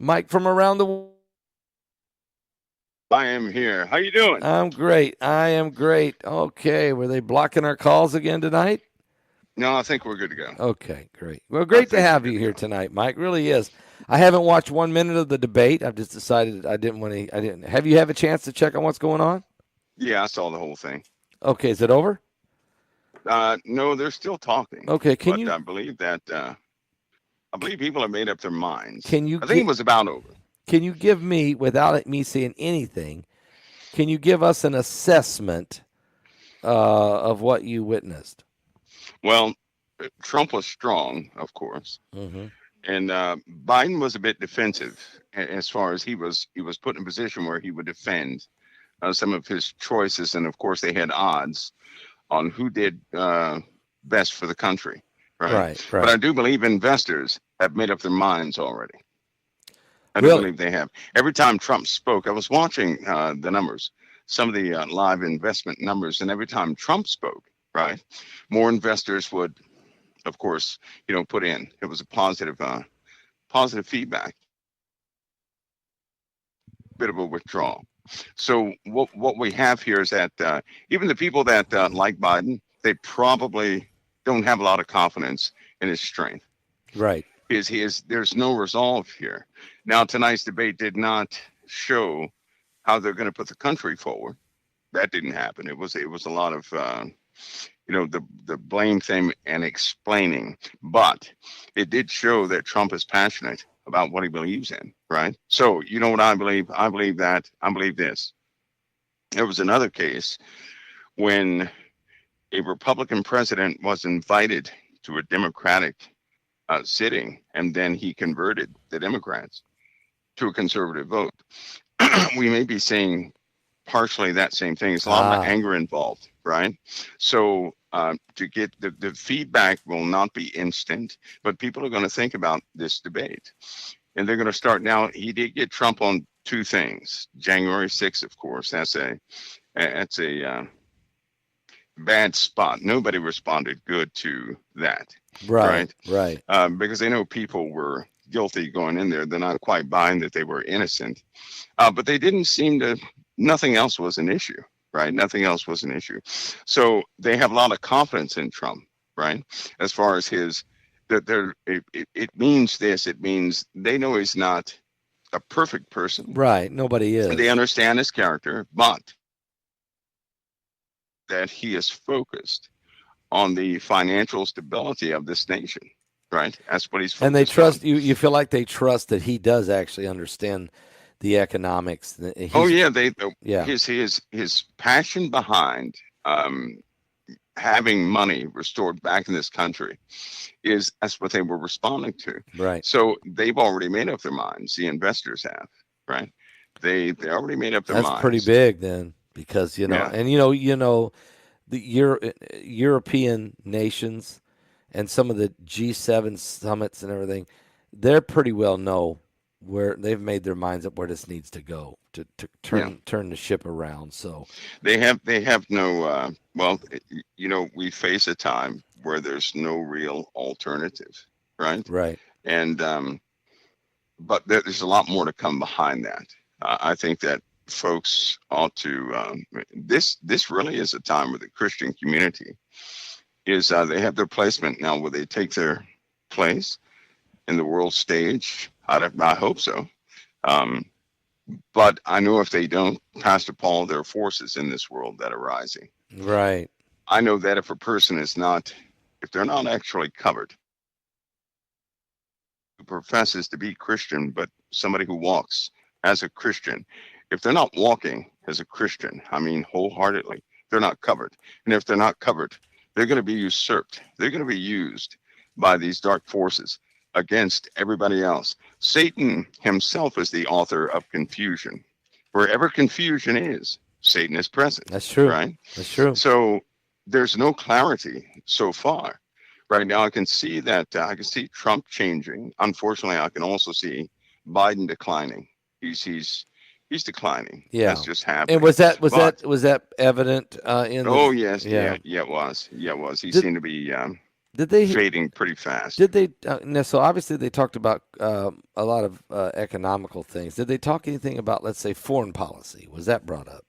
Mike from around the world. I am here. How you doing? I'm great. I am great. Okay, were they blocking our calls again tonight? No, I think we're good to go. Okay, great. Well, I great to think we're have good you to here go. tonight, Mike. Really is. I haven't watched 1 minute of the debate. I've just decided I didn't want to. I didn't. Have you have a chance to check on what's going on? Yeah, I saw the whole thing. Okay, is it over? No, they're still talking, Okay, but I believe people have made up their minds. can you I think it get was about over. can you give me, without me saying anything, can you give us an assessment of what you witnessed? Well, Trump was strong, of course, Mm-hmm. and Biden was a bit defensive as far as he was put in a position where he would defend some of his choices, and of course they had odds on who did best for the country, right? Right, But I right. do believe investors have made up their minds already. I do Really? believe they have. Every time Trump spoke, I was watching the numbers, some of the live investment numbers, and every time Trump spoke, right, more investors would, of course, put in. It was a positive feedback, bit of a withdrawal. So what we have here is that even the people that like Biden, they probably don't have a lot of confidence in his strength. Right. There's no resolve here. Now tonight's debate did not show how they're going to put the country forward. That didn't happen. It was a lot of the blame thing and explaining, but it did show that Trump is passionate about what he believes in, right? So you know what I believe? I believe this. There was another case when a Republican president was invited to a Democratic sitting, and then he converted the Democrats to a conservative vote. We may be seeing partially that same thing. There's a lot of Ah, anger involved, right? So to get the feedback will not be instant, but people are going to think about this debate. And they're going to start now. He did get Trump on two things. January 6th, of course, that's a bad spot. Nobody responded good to that, right, right? right. Because they know people were guilty going in there. They're not quite buying that they were innocent. But they didn't seem to, nothing else was an issue, right? Nothing else was an issue. So they have a lot of confidence in Trump, right? As far as that it means this, it means they know he's not a perfect person. Right. Nobody They is. understand his character, but that he is focused on the financial stability of this nation, right? That's what he's And they focused on. trust you. You feel like they trust that he does actually understand the economics. Oh He's yeah, yeah. his passion behind um, having money restored back in this country is that's what they were responding to. Right. So they've already made up their minds. The investors have, right? They already made up their That's pretty minds. big then, because Yeah, and the European nations and some of the G7 summits and everything, they're pretty well know where they've made their minds up where this needs to go to yeah. turn the ship around. So They have no. Well, we face a time where there's no real alternative, right? right. And but there's a lot more to come behind that. I think that folks ought to. This really is a time where the Christian community is. They have their placement now, where they take their place in the world stage. I hope so. Um, but I know if they don't, Pastor Paul, there are forces in this world that are rising. Right. I know that if a person is not, if they're not actually covered, who professes to be Christian, but somebody who walks as a Christian, if they're not walking as a Christian, I mean wholeheartedly, they're not covered. And if they're not covered, they're going to be usurped. They're going to be used by these dark forces against everybody else. Satan himself is the author of confusion. Wherever confusion is, Satan is present, That's true. right? That's true. So there's no clarity so far. Right now, I can see Trump changing. Unfortunately, I can also see Biden declining. He's declining. That's Yeah. just And happening. But was that evident in oh the yes, yeah. yeah, it was. He Did seemed to be. Did they? fading pretty fast. Did they? No, so obviously they talked about a lot of economical things. Did they talk anything about, let's say, foreign policy? Was that brought up?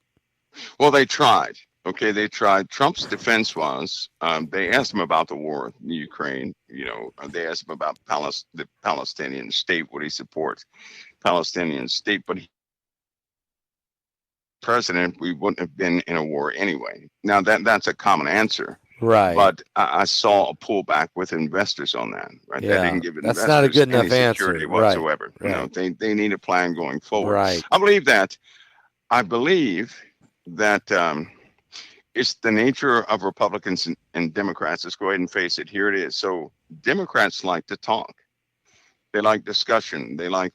Well, they tried. Okay, they tried. Trump's defense was they asked him about the war in Ukraine. They asked him about the Palestinian state. Would he support Palestinian state? But president, we wouldn't have been in a war anyway. Now that's a common answer. Right. But I saw a pullback with investors on that. Right. Yeah. That didn't give That's investors not a good enough any security answer. whatsoever. Right. They need a plan going forward. Right. I believe that. It's the nature of Republicans and Democrats. Let's go ahead and face it. Here it is. So Democrats like to talk. They like discussion. They like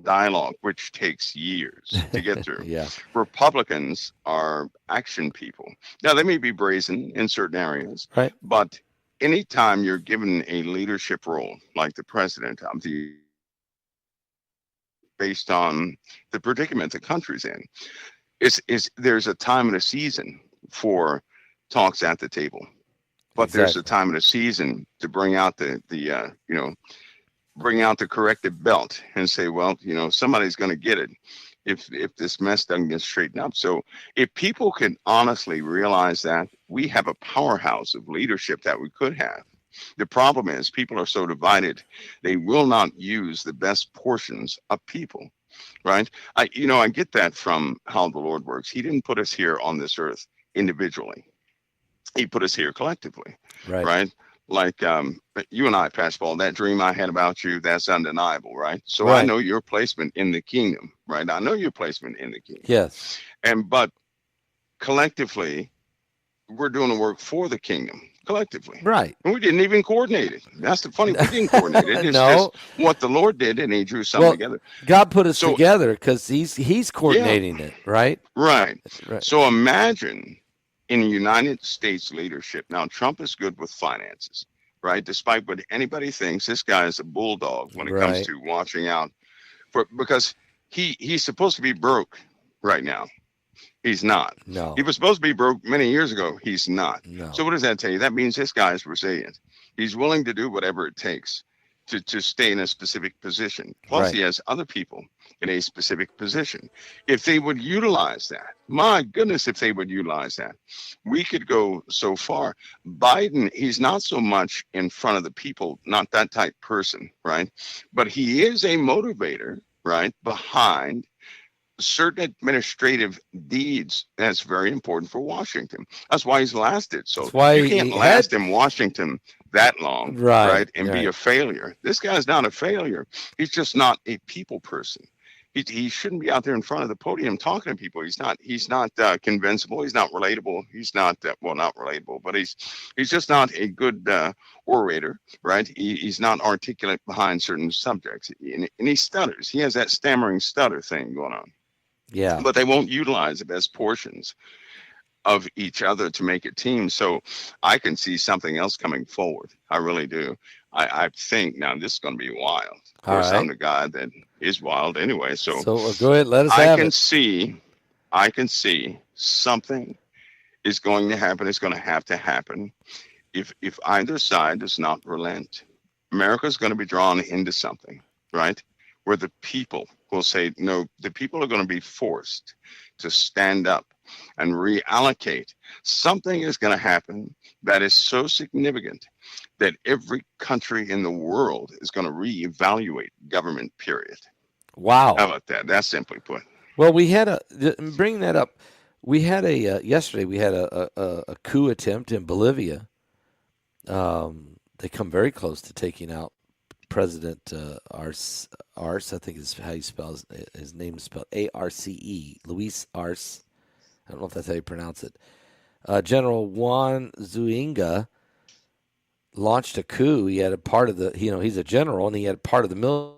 dialogue, which takes years to get through. Yeah. Republicans are action people. Now, they may be brazen in certain areas, Right. but anytime you're given a leadership role, like the president of based on the predicament the country's in, there's a time and a season for talks at the table, but there's a time and a season to bring out bring out the corrective belt and say, well, somebody's going to get it if this mess doesn't get straightened up. So if people can honestly realize that, we have a powerhouse of leadership that we could have. The problem is people are so divided, they will not use the best portions of people, right? I get that from how the Lord works. He didn't put us here on this earth individually. He put us here collectively, right? Like you and I, Pastor Paul, that dream I had about you, that's undeniable, right? So I know your placement in the kingdom, right? I know your placement in the kingdom. Yes. But collectively, we're doing the work for the kingdom, collectively. Right. And we didn't even coordinate it. That's the funny, we didn't coordinate it. It's No. just what the Lord did, and he drew something together. God put us together because he's coordinating it, right? Right. So imagine in the United States leadership. Now, Trump is good with finances, right? Despite what anybody thinks, this guy is a bulldog when it comes to watching out because he's supposed to be broke right now. He's not. No. He was supposed to be broke many years ago. He's not. No. So what does that tell you? That means this guy is resilient. He's willing to do whatever it takes to stay in a specific position. Plus, he has other people in a specific position. If they would utilize that, my goodness, if they would utilize that, we could go so far. Biden, he's not so much in front of the people, not that type person, right? But he is a motivator, right, behind certain administrative deeds. That's very important for Washington. That's why he's lasted. So you can't last in Washington that long, right? And be a failure. This guy's not a failure. He's just not a people person. He shouldn't be out there in front of the podium talking to people. He's not convincible. He's not relatable. He's not not relatable, but he's just not a good orator, right? He's not articulate behind certain subjects, and he stutters. He has that stammering stutter thing going on. Yeah. But they won't utilize the best portions of each other to make a team. So I can see something else coming forward. I really do. I think now this is going to be wild. Of course, I'm the guy that is wild anyway. So go ahead, let us have it. I can see something is going to happen. It's going to happen if either side does not relent. America's going to be drawn into something, right? Where the people will say, no, the people are going to be forced to stand up and reallocate. Something is going to happen that is so significant that every country in the world is going to reevaluate government, period. Wow. How about that? That's simply put. Well, we had bring that up. We had yesterday we had a coup attempt in Bolivia. They come very close to taking out President Arce, I think is how you spell his name is spelled Arce, Luis Arce. I don't know if that's how you pronounce it. General Juan Zuinga launched a coup. He had a part of he's a general and he had part of the military.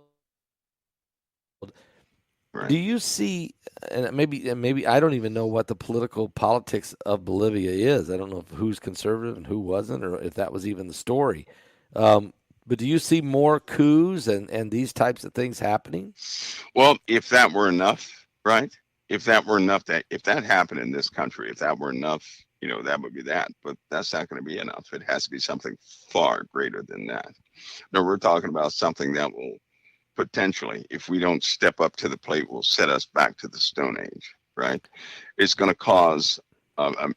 Right. Do you see, and maybe I don't even know what the politics of Bolivia is. I don't know who's conservative and who wasn't, or if that was even the story. But do you see more coups and these types of things happening? Well, if that were enough, right? If that happened in this country, if that were enough that would be that. But that's not going to be enough. It has to be something far greater than that. No, we're talking about something that will potentially, if we don't step up to the plate, will set us back to the Stone Age, right? It's going to cause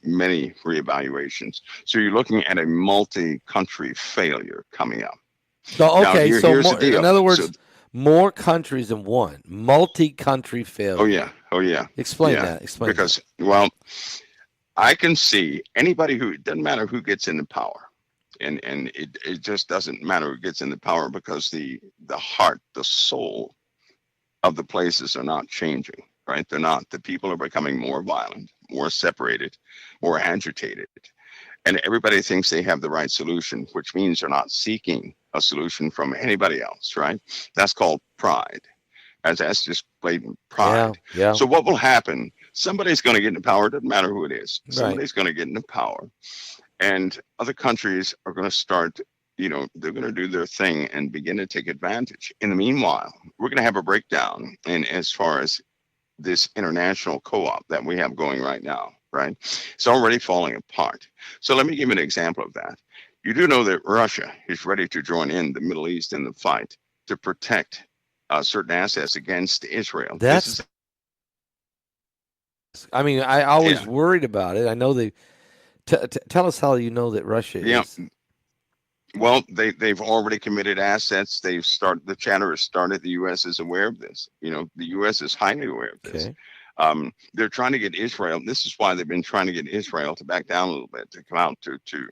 many reevaluations. So you're looking at a multi-country failure coming up. So Now, okay, so here's the more, in deal. other So, words, more countries than one, multi-country oh failure. yeah, oh yeah, Explain yeah. that. Explain that. Because, well, I can see anybody who, it doesn't matter who gets into power. And it just doesn't matter who gets into power, because the heart, the soul of the places are not changing, right? They're not. The people are becoming more violent, more separated, more agitated. And everybody thinks they have the right solution, which means they're not seeking a solution from anybody else, right? That's called pride. As that's just blatant pride. Yeah. So what will happen? Somebody's going to get into power. It doesn't matter who it is. Right. Somebody's going to get into power. And other countries are going to start, they're going to do their thing and begin to take advantage. In the meanwhile, we're going to have a breakdown in as far as this international co-op that we have going right now, right? It's already falling apart. So let me give you an example of that. You do know that Russia is ready to join in the Middle East in the fight to protect certain assets against Israel. That's. I mean, I always Yeah. worried about it. I know they. Tell us how you know that Russia Yeah. is. Well, they've already committed assets. They've started. The chatter has started. The U.S. is aware of this. The U.S. is highly aware of this. Okay. They're trying to get Israel. This is why they've been trying to get Israel to back down a little bit, to come out to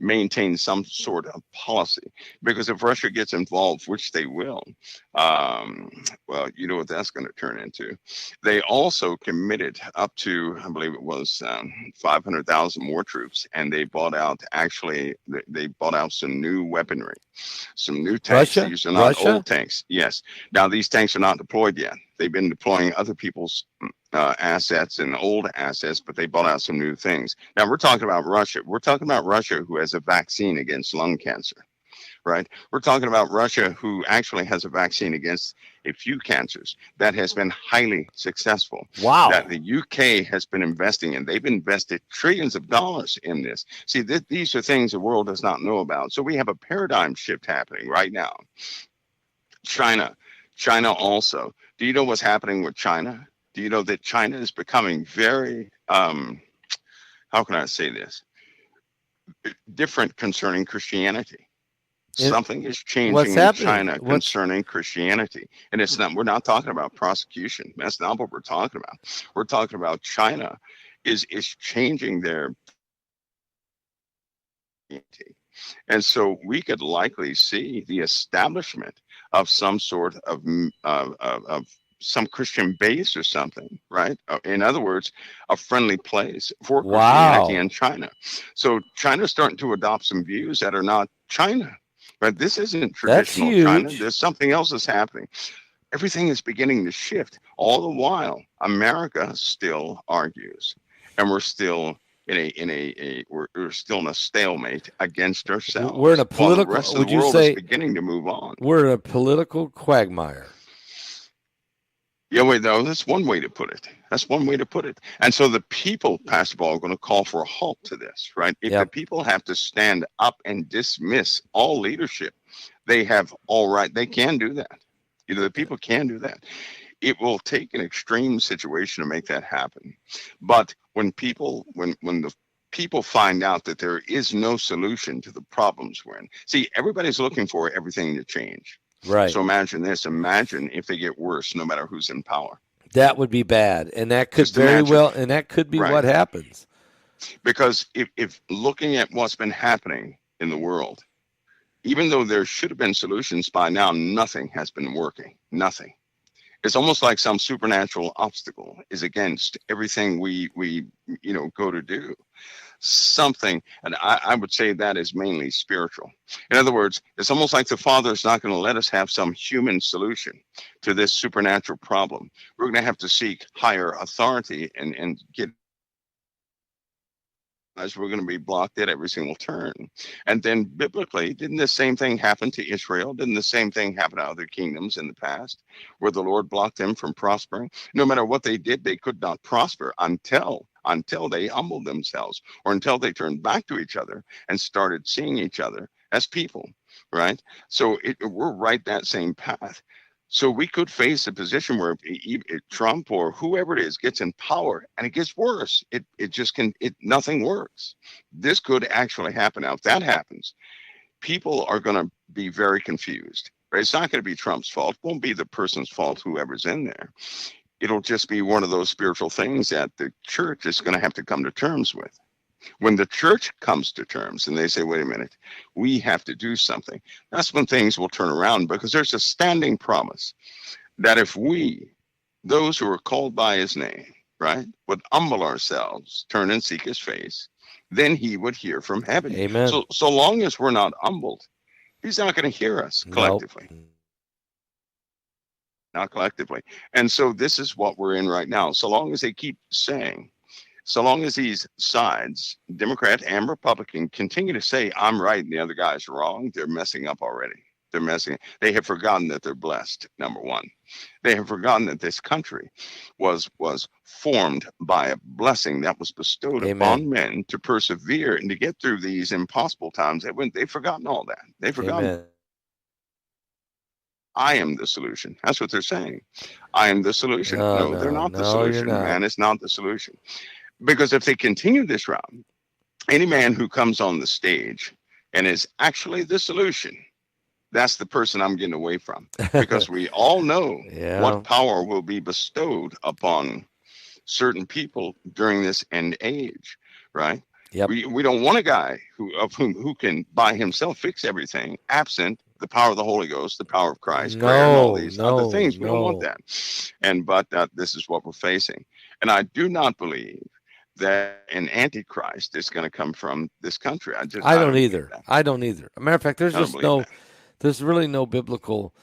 maintain some sort of policy. Because if Russia gets involved, which they will, well, you know what that's going to turn into. They also committed up to, I believe it was 500,000 more troops, and they bought out some new weaponry, some new tanks. Russia? These are not Russia? old tanks. Yes. Now these tanks are not deployed yet. They've been deploying other people's assets and old assets, but they bought out some new things. Now we're talking about Russia. We're talking about Russia who has a vaccine against lung cancer, right? We're talking about Russia who actually has a vaccine against a few cancers that has been highly successful. Wow. That the UK has been investing in. They've invested trillions of dollars in this. See, these are things the world does not know about. So we have a paradigm shift happening right now. China also. Do you know what's happening with China? Do you know that China is becoming very, how can I say this? Different concerning Christianity. Something is changing in China concerning Christianity. And it's not, we're not talking about prosecution. That's not what we're talking about. We're talking about China is changing their. And so we could likely see the establishment of some sort of some Christian base or something, right? In other words, a friendly place for Christianity in China. So China's starting to adopt some views that are not China, but this isn't traditional China. There's something else that's happening. Everything is beginning to shift. All the while, America still argues, and we're still we're still in a stalemate against ourselves. We're in a political. While the rest of the world is beginning to move on. We're in a political quagmire. Yeah, wait, no, that's one way to put it. That's one way to put it. And so the people, Pastor Paul, are going to call for a halt to this, right? If the people have to stand up and dismiss all leadership, they have all right. They can do that. The people can do that. It will take an extreme situation to make that happen. But when the people find out that there is no solution to the problems we're in, see, everybody's looking for everything to change. Right. So imagine this. Imagine if they get worse, no matter who's in power. That would be bad, and that could that could be what happens. Because if looking at what's been happening in the world, even though there should have been solutions by now, nothing has been working. Nothing. It's almost like some supernatural obstacle is against everything we go to do. Something, and I would say that is mainly spiritual. In other words, it's almost like the Father is not going to let us have some human solution to this supernatural problem. We're going to have to seek higher authority and get, as we're going to be blocked at every single turn. And then biblically, didn't the same thing happen to Israel? Didn't the same thing happen to other kingdoms in the past, where the Lord blocked them from prospering? No matter what they did, they could not prosper until until they humbled themselves or until they turned back to each other and started seeing each other as people, right? So we're right that same path. So we could face a position where Trump or whoever it is gets in power and it gets worse. It just can, nothing works. This could actually happen. Now, if that happens, people are going to be very confused. Right? It's not going to be Trump's fault. It won't be the person's fault, whoever's in there. It'll just be one of those spiritual things that the church is going to have to come to terms with. When the church comes to terms and they say, wait a minute, we have to do something, that's when things will turn around, because there's a standing promise that if we, those who are called by his name, right, would humble ourselves, turn and seek his face, then he would hear from heaven. Amen. So long as we're not humbled, he's not going to hear us collectively. Nope. Not collectively. And so this is what we're in right now. So long as they keep saying, so long as these sides, Democrat and Republican, continue to say, I'm right and the other guy's wrong, they're messing up already. They're messing. They have forgotten that they're blessed, number one. They have forgotten that this country was formed by a blessing that was bestowed upon men to persevere and to get through these impossible times. They've forgotten all that. They've forgotten. Amen. I am the solution. That's what they're saying. I am the solution. No, they're not the solution, man. It's not the solution. Because if they continue this route, any man who comes on the stage and is actually the solution, that's the person I'm getting away from. Because we all know what power will be bestowed upon certain people during this end age, right? Yep. We don't want a guy who can by himself fix everything, absent the power of the Holy Ghost, the power of Christ, prayer, and all these other things. We don't want that. But this is what we're facing. And I do not believe that an antichrist is going to come from this country. I don't either. I don't either. As a matter of fact, there's really no biblical.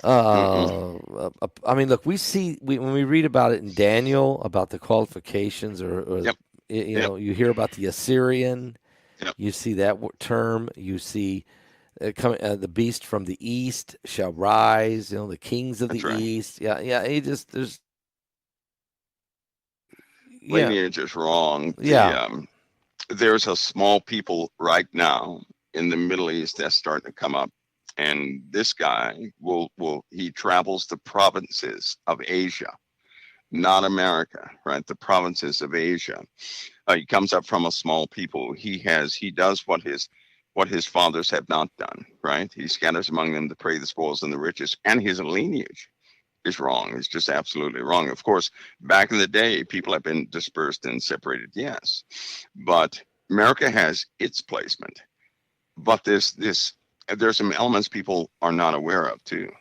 I mean, look, when we read about it in Daniel about the qualifications, you know, you hear about the Assyrian. You see that term. You see the beast from the east shall rise. You know, the kings of the east. Yeah. Lineage is wrong. There's a small people right now in the Middle East that's starting to come up, and this guy he travels the provinces of Asia, not America, right? The provinces of Asia. He comes up from a small people. He does what his fathers have not done, right? He scatters among them to prey the spoils and the riches, and his lineage is wrong. It's just absolutely wrong. Of course, back in the day, people have been dispersed and separated, yes. But America has its placement. But there's some elements people are not aware of, too.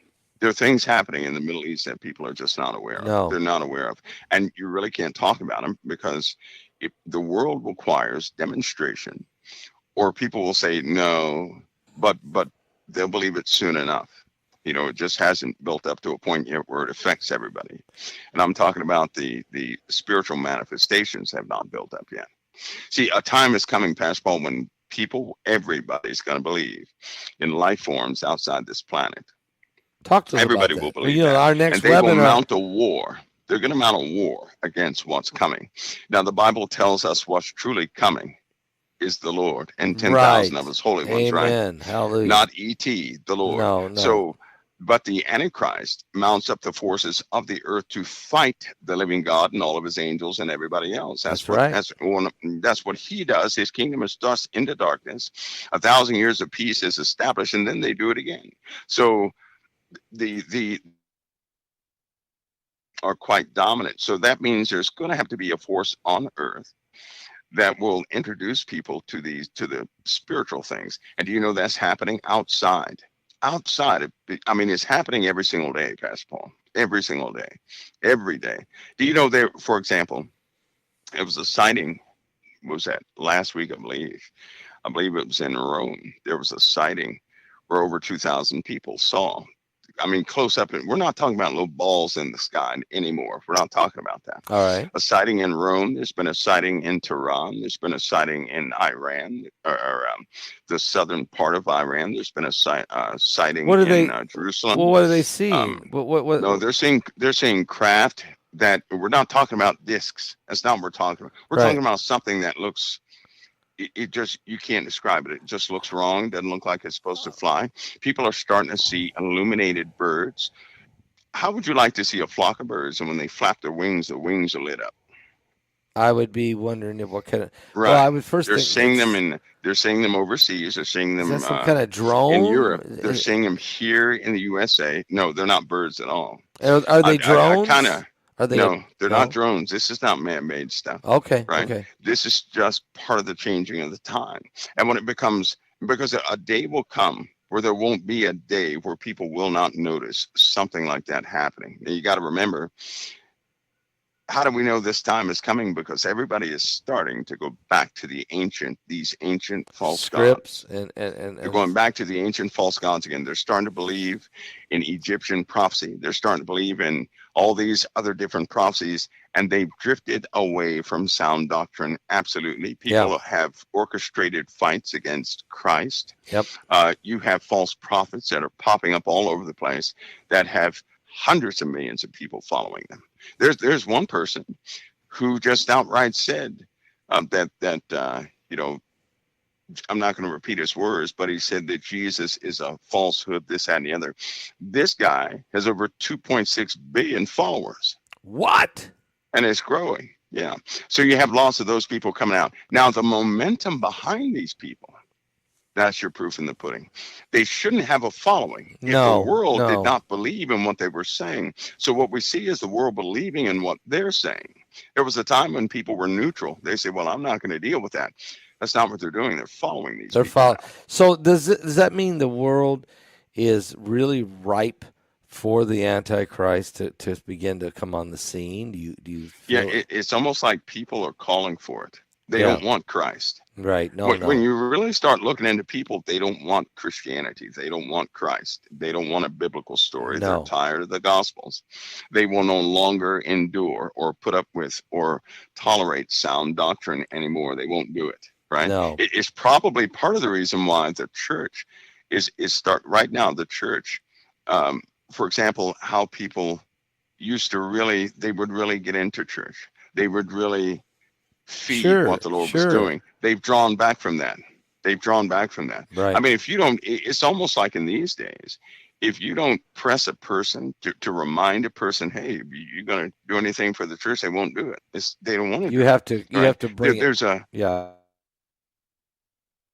There are things happening in the Middle East that people are just not aware of. No. They're not aware of. And you really can't talk about them because the world requires demonstration, or people will say no, but they'll believe it soon enough. You know, it just hasn't built up to a point yet where it affects everybody. And I'm talking about the spiritual manifestations have not built up yet. See, a time is coming, Pastor Paul, when everybody's going to believe in life forms outside this planet. Talk to us Everybody about that. will believe that. Our next and they will mount a war. They're going to mount a war against what's coming. Now, the Bible tells us what's truly coming is the Lord and 10,000 of his holy ones, right? Amen. Hallelujah. Not E.T., the Lord. No. So, but the Antichrist mounts up the forces of the earth to fight the living God and all of his angels and everybody else. That's what he does. His kingdom is thrust into darkness. 1,000 years of peace is established, and then they do it again. So the are quite dominant. So that means there's going to have to be a force on earth that will introduce people to the spiritual things. And do you know that's happening outside of, I mean, it's happening every single day, Pastor Paul, every single day, every day. Do you know there, for example, it was a sighting, was that last week, I believe it was in Rome. There was a sighting where over 2,000 people saw. I mean, close up, and we're not talking about little balls in the sky anymore. We're not talking about that. All right. A sighting in Rome. There's been a sighting in Tehran. There's been a sighting in Iran, or the southern part of Iran. There's been a sighting in Jerusalem. Well, what do they see? No, they're seeing craft that we're not talking about discs. That's not what we're talking about. We're talking Right. about something that looks, it just, you can't describe it. It just looks wrong. Doesn't look like it's supposed to fly. People are starting to see illuminated birds. How would you like to see a flock of birds, and when they flap their wings, the wings are lit up? I would be wondering if what kind of. Well, Right. I would first They're think seeing them it's in. They're seeing them overseas. They're seeing is that them some kind of in drone? Europe. They're seeing them here in the USA. No, they're not birds at all. Are they I kind drones? of, Are they no, they're not no? drones. This is not man-made stuff, Okay, right? okay. This is just part of the changing of the time. And when it becomes, because a day will come where there won't be a day where people will not notice something like that happening. Now, you got to remember, how do we know this time is coming? Because everybody is starting to go back to these ancient false Scripts gods. They're and going back to the ancient false gods again. They're starting to believe in Egyptian prophecy. They're starting to believe in all these other different prophecies, and they've drifted away from sound doctrine. Absolutely. yeah, People have orchestrated fights against Christ. yep, You have false prophets that are popping up all over the place that have hundreds of millions of people following them. There's one person who just outright said that you know, I'm not going to repeat his words, but he said that Jesus is a falsehood, this, that, and the other. This guy has over 2.6 billion followers, what? and it's growing. Yeah. So you have lots of those people coming out. Now, the momentum behind these people, that's your proof in the pudding. They shouldn't have a following if the No, world did no. not believe in what they were saying. So what we see is the world believing in what they're saying. There was a time when people were neutral. They say, well, I'm not going to deal with that. That's not what they're doing. They're following these They're people follow. now. So does that mean the world is really ripe for the Antichrist to begin to come on the scene? Do you Yeah, feel? it's almost like people are calling for it. They Yeah, don't want Christ. right. No, When no, you really start looking into people, they don't want Christianity. They don't want Christ. They don't want a biblical story. They're no. tired of the Gospels. They will no longer endure or put up with or tolerate sound doctrine anymore. They won't do it. Right? No. It's probably part of the reason why the church is start right now. The church, um, for example, how people used to really, they would really get into church. They would really feed what Sure, the Lord was sure. doing. They've drawn back from that. They've drawn back from that. I Right. mean, if you don't, it's almost like in these days, if you don't press a person to remind a person, hey, you're going to do anything for the church, they won't do it. They don't want to You do it. have to you Right? have to bring it. There's a Yeah.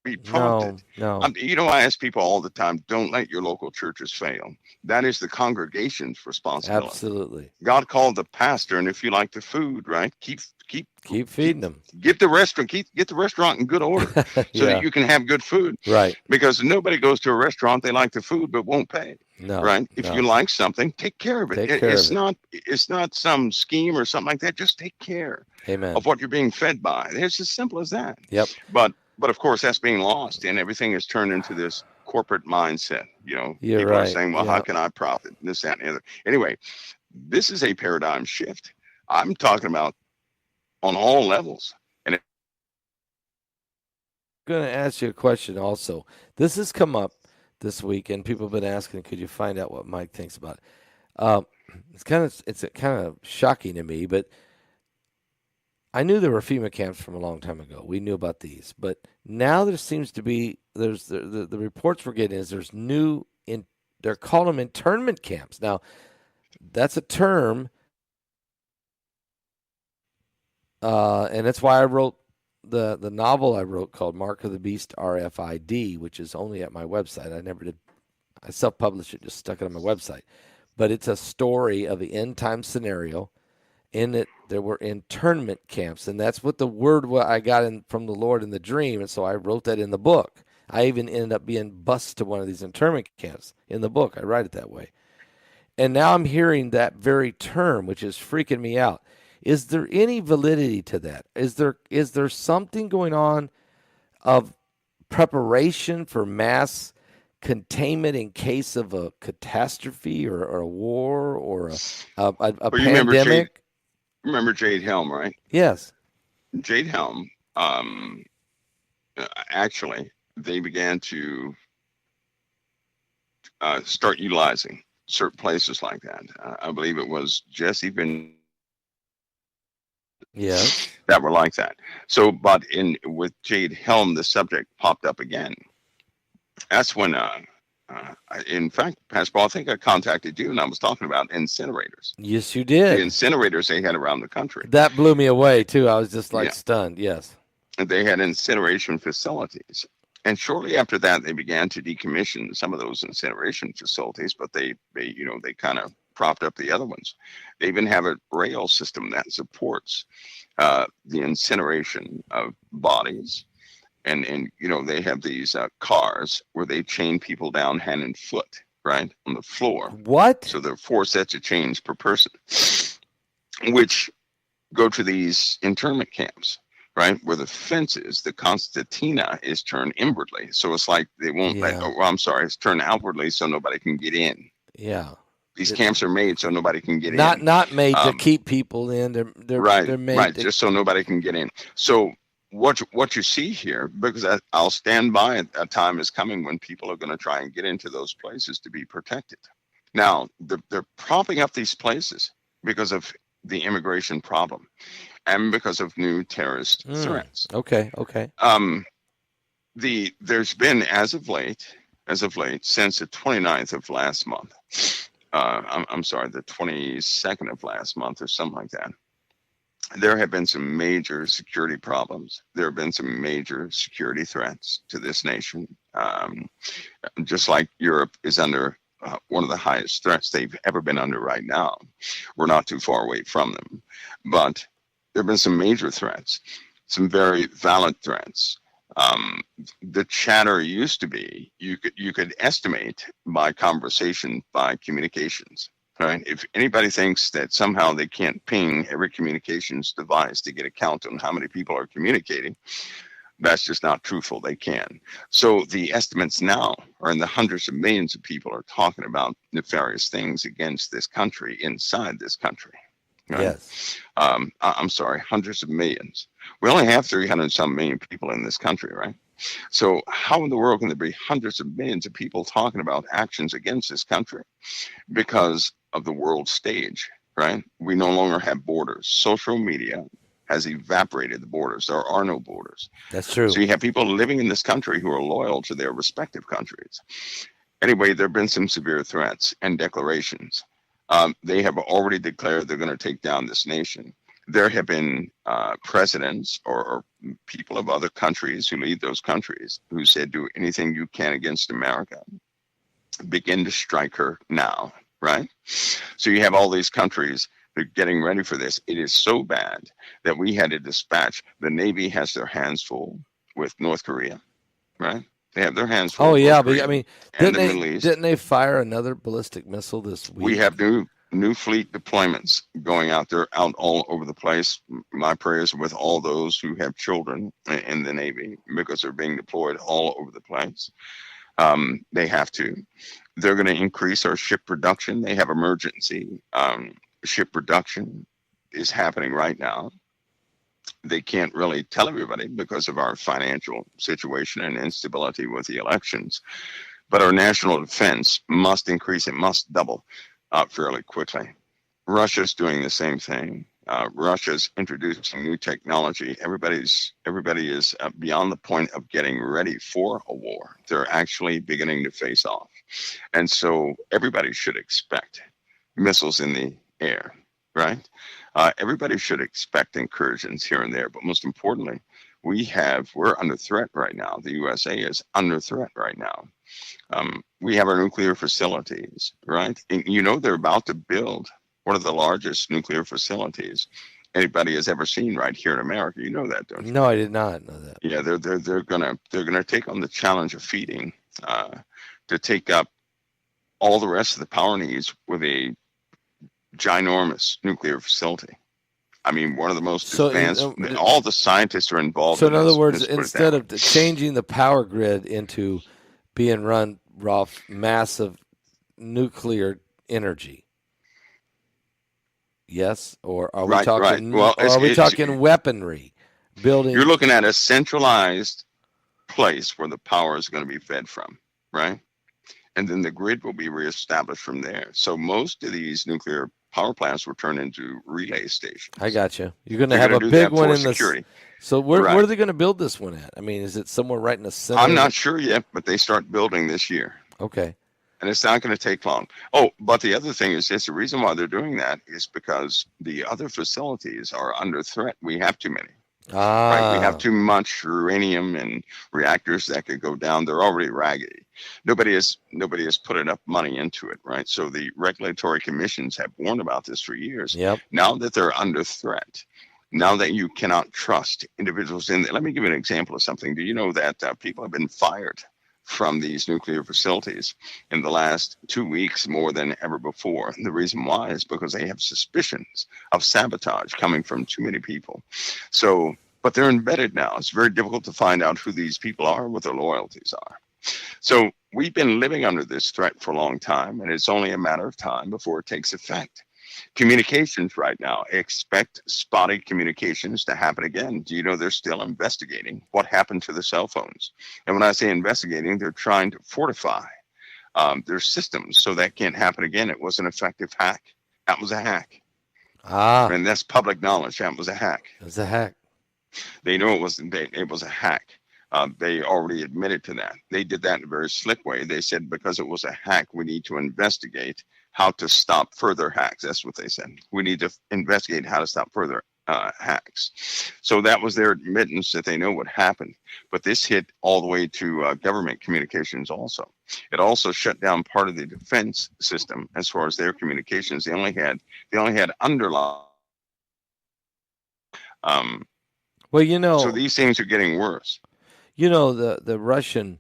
be No, prompted. no. I ask people all the time, don't let your local churches fail. That is the congregation's responsibility. Absolutely. God called the pastor, and if you like the food, right, keep Keep keep feeding them. get the restaurant, get the restaurant in good order so that Yeah. you can have good food. Right. Because nobody goes to a restaurant, they like the food but won't pay. No, Right? If you no. like something, take care of it. Take care of it. It's not some scheme or something like that. Just take care Amen. of what you're being fed by. It's as simple as that. Yep. But of course that's being lost, and everything is turned into this corporate mindset. You're People are right. saying, well, how Yeah. can I profit? This, that, and the other. Anyway, this is a paradigm shift. I'm talking about on all levels. And I'm going to ask you a question also. This has come up this week, and people have been asking, could you find out what Mike thinks about it? It's kind of shocking to me, but I knew there were FEMA camps from a long time ago. We knew about these, but now there seems to be there's the reports we're getting is there's new in they're calling them internment camps. Now that's a term, and that's why I wrote the novel I wrote called Mark of the Beast RFID, which is only at my website. I never did. I self-published it, just stuck it on my website. But it's a story of the end time scenario. In it, there were internment camps, and that's what the word I got from the Lord in the dream, and so I wrote that in the book. I even ended up being bused to one of these internment camps in the book. I write it that way. And now I'm hearing that very term, which is freaking me out. Is there any validity to that? Is there something going on of preparation for mass containment in case of a catastrophe or a war or a well, you remember pandemic? Jade Helm, right? Yes. Jade Helm, actually, they began to start utilizing certain places like that. I believe it was Jesse Ventura Yes. that were like that. So, but in with Jade Helm, the subject popped up again. That's when, in fact, Pastor Paul, I think I contacted you, and I was talking about incinerators. Yes, you The did. incinerators they had around the country. That blew me away too. I was just like Yeah, stunned. Yes. they had incineration facilities. And shortly after that, they began to decommission some of those incineration facilities, but they kind of propped up the other ones. They even have a rail system that supports the incineration of bodies. And they have these cars where they chain people down hand and foot, right, on the floor. What? So there are 4 sets of chains per person, which go to these internment camps, right, where the fences, the concertina is turned inwardly. So it's like they won't let, Yeah. oh, well, I'm sorry, it's turned outwardly so nobody can get in. Yeah. These It's camps are made so nobody can get not in. not made to Um, keep people in. right, They're made right, to. just so nobody can get in. So what you see here, because I'll stand by it, a time is coming when people are going to try and get into those places to be protected. Now, they're propping up these places because of the immigration problem and because of new terrorist threats. Okay. Okay. Um, there's been as of late, since the 29th of last month. I'm sorry, the 22nd of last month or something like that. There have been some major security problems. There have been some major security threats to this nation. Just like Europe is under one of the highest threats they've ever been under right now. We're not too far away from them. But there have been some major threats, some very valid threats. Um, the chatter used to be you could estimate by conversation, by communications. Right? If anybody thinks that somehow they can't ping every communications device to get a count on how many people are communicating, that's just not truthful. They can. So the estimates now are in the hundreds of millions of people are talking about nefarious things against this country, inside this country. Right? Yes. I'm sorry, hundreds of millions. We only have 300 some million people in this country, right? So how in the world can there be hundreds of millions of people talking about actions against this country? Because of the world stage, right? We no longer have borders. Social media has evaporated the borders. There are no borders. That's So true. you have people living in this country who are loyal to their respective countries. Anyway, there have been some severe threats and declarations. They have already declared they're going to take down this nation. There have been presidents or people of other countries who lead those countries who said, do anything you can against America. Begin to strike her now, right? So you have all these countries that are getting ready for this. It is so bad that we had to dispatch. The Navy has their hands full with North Korea, right? They have their hands full Oh with yeah, North but I Korea mean, and the Middle East. didn't they fire another ballistic missile this We week? have new fleet deployments going out there, out all over the place. My prayers with all those who have children in the Navy because they're being deployed all over the place. They have to. They're going to increase our ship production. They have emergency ship production is happening right now. They can't really tell everybody because of our financial situation and instability with the elections. But our national defense must increase. It must double fairly quickly. Russia's doing the same thing. Russia's introducing new technology. Everybody is beyond the point of getting ready for a war. They're actually beginning to face off, and so everybody should expect missiles in the air, right? Everybody should expect incursions here and there, but most importantly, we're under threat right now. The USA is under threat right now. We have our nuclear facilities, right? And they're about to build one of the largest nuclear facilities anybody has ever seen right here in America. You know that, don't you? No, I did not know that. Yeah, they're gonna take on the challenge of feeding to take up all the rest of the power needs with a ginormous nuclear facility. I mean, one of the most So, advanced. All the scientists are involved so in in other this. words, Let's put it that instead way. of changing the power grid into being run off massive nuclear energy, yes, or are we Right, right. talking, Well, or are we talking weaponry, you're building? looking at a centralized place where the power is going to be fed from, right? And then the grid will be reestablished from there. So most of these nuclear power plants were turned into relay stations. I got you. You're going to They're have going a to do big that one for in this. security. So where Right. are they going to build this one at? I mean, is it somewhere right in the center? I'm not sure yet, but they start building this year. Okay. And it's not going to take long. Oh, but the other thing is this, the reason why they're doing that is because the other facilities are under threat. We have too many. Right, we have too much uranium and reactors that could go down. They're already raggedy. Nobody has put enough money into it, right? So the regulatory commissions have warned about this for years. Yep. Now that they're under threat, now that you cannot trust individuals in there. Let me give you an example of something. Do you know that people have been fired from these nuclear facilities in the last 2 weeks more than ever before? And the reason why is because they have suspicions of sabotage coming from too many people. So, but they're embedded now. It's very difficult to find out who these people are, what their loyalties are. So we've been living under this threat for a long time, and it's only a matter of time before it takes effect. Communications right now, expect spotty communications to happen again. Do you know they're still investigating what happened to the cell phones? And when I say investigating, they're trying to fortify their systems so that can't happen again. It was an effective hack. That was a hack. And that's public knowledge. That was a hack. It was a hack. They know it was a hack. They already admitted to that. They did that in a very slick way. They said because it was a hack, we need to investigate how to stop further hacks. That's what they said. We need to investigate how to stop further hacks. So that was their admittance that they know what happened. But this hit all the way to government communications also. It also shut down part of the defense system as far as their communications. They only had underlying. Well, you know. So these things are getting worse. You know, the Russian.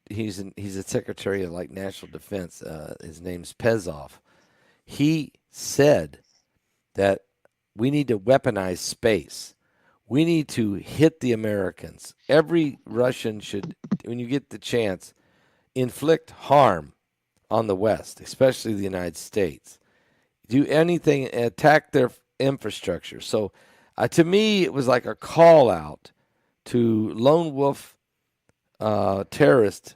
He's a secretary of like national defense. His name's Pezov. He said that we need to weaponize space. We need to hit the Americans. Every Russian should, when you get the chance, inflict harm on the West, especially the United States. Do anything, attack their infrastructure. So, to me, it was like a call out to lone wolf terrorists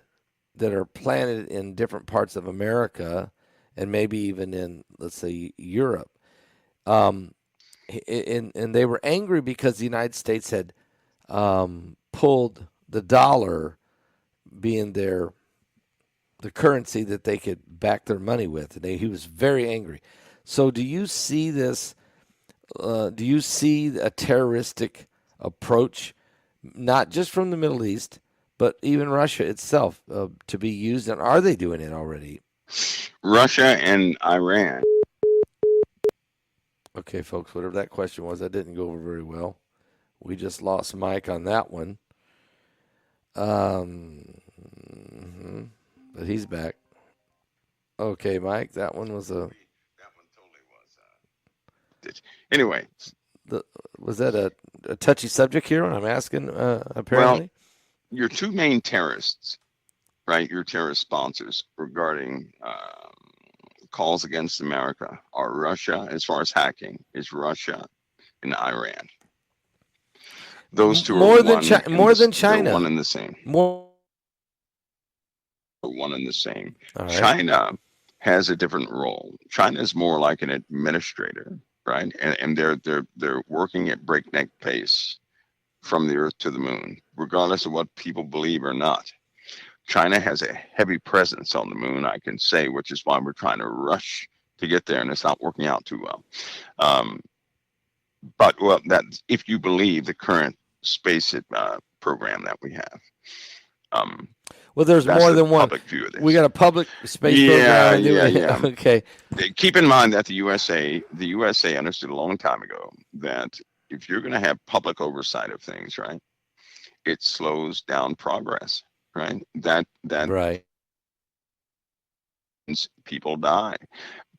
that are planted in different parts of America and maybe even in, let's say, Europe. And they were angry because the United States had pulled the dollar being the currency that they could back their money with. And he was very angry. So do you see this? Do you see a terroristic approach, not just from the Middle East, but even Russia itself, to be used? And are they doing it already? Russia and Iran. Okay, folks, whatever that question was, that didn't go over very well. We just lost Mike on that one. But he's back. Okay, Mike, that one was a... That one totally was. Anyway. Was that a touchy subject here when I'm asking, apparently? Well, your two main terrorists, right, your terrorist sponsors regarding calls against America are Russia, as far as hacking, is Russia and Iran. Those two more are than China. one and the same. One and the same. Right. China has a different role. China is more like an administrator, right? And they're working at breakneck pace from the earth to the moon, regardless of what people believe or not. China has a heavy presence on the moon, I can say, which is why we're trying to rush to get there, and it's not working out too well. But that if you believe the current space program that we have. Well, there's more than one. View of this. We got a public space program. Yeah. Okay. Keep in mind that the USA understood a long time ago that if you're going to have public oversight of things, right, it slows down progress, right? That right. People die.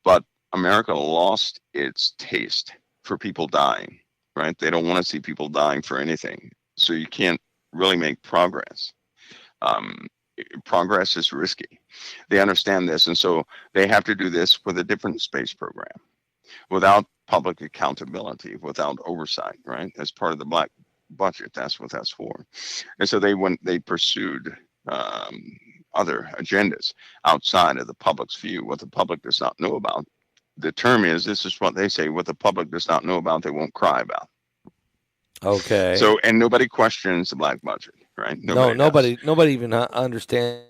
But America lost its taste for people dying, right? They don't want to see people dying for anything. So you can't really make progress. Progress is risky. They understand this, and so they have to do this with a different space program, without public accountability, without oversight, right? As part of the black budget, that's what that's for. And so they pursued other agendas outside of the public's view, what the public does not know about. The term is, this is what they say, what the public does not know about, they won't cry about. Okay. So, and nobody questions the black budget, right? No, Nobody does. nobody even understands.